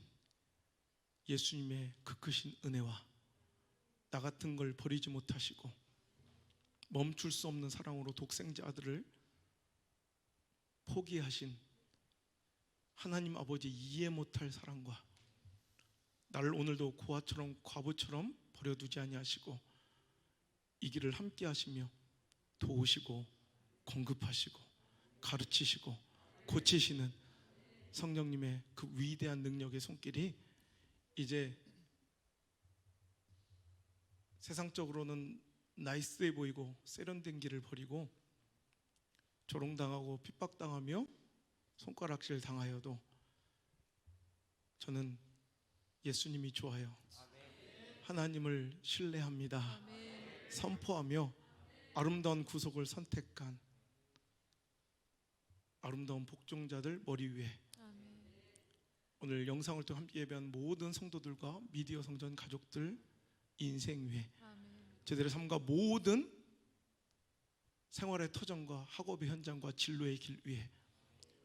예수님의 그 크신 은혜와 나 같은 걸 버리지 못하시고 멈출 수 없는 사랑으로 독생자 아들을 포기하신 하나님 아버지 이해 못할 사랑과 나를 오늘도 고아처럼 과부처럼 버려두지 아니하시고 이 길을 함께 하시며 도우시고 공급하시고 가르치시고 고치시는 성령님의 그 위대한 능력의 손길이 이제 세상적으로는 나이스해 보이고 세련된 길을 버리고 조롱당하고 핍박당하며 손가락질 당하여도 저는 예수님이 좋아요. 하나님을 신뢰합니다. 선포하며 아름다운 구속을 선택한 아름다운 복종자들 머리 위에 오늘 영상을 통해 함께 예배한 모든 성도들과 미디어 성전 가족들 인생 위에 저들의 삶과 모든 생활의 터전과 학업의 현장과 진로의 길 위에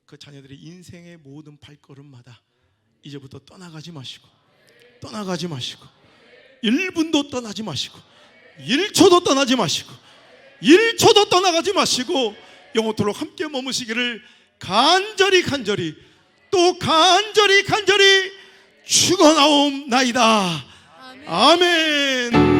그 자녀들의 인생의 모든 발걸음마다 이제부터 떠나가지 마시고 1분도 떠나지 마시고 1초도 떠나지 마시고 1초도 떠나가지 마시고 영원토록 함께 머무시기를 간절히 또 간절히 축원하옵나이다. 아멘.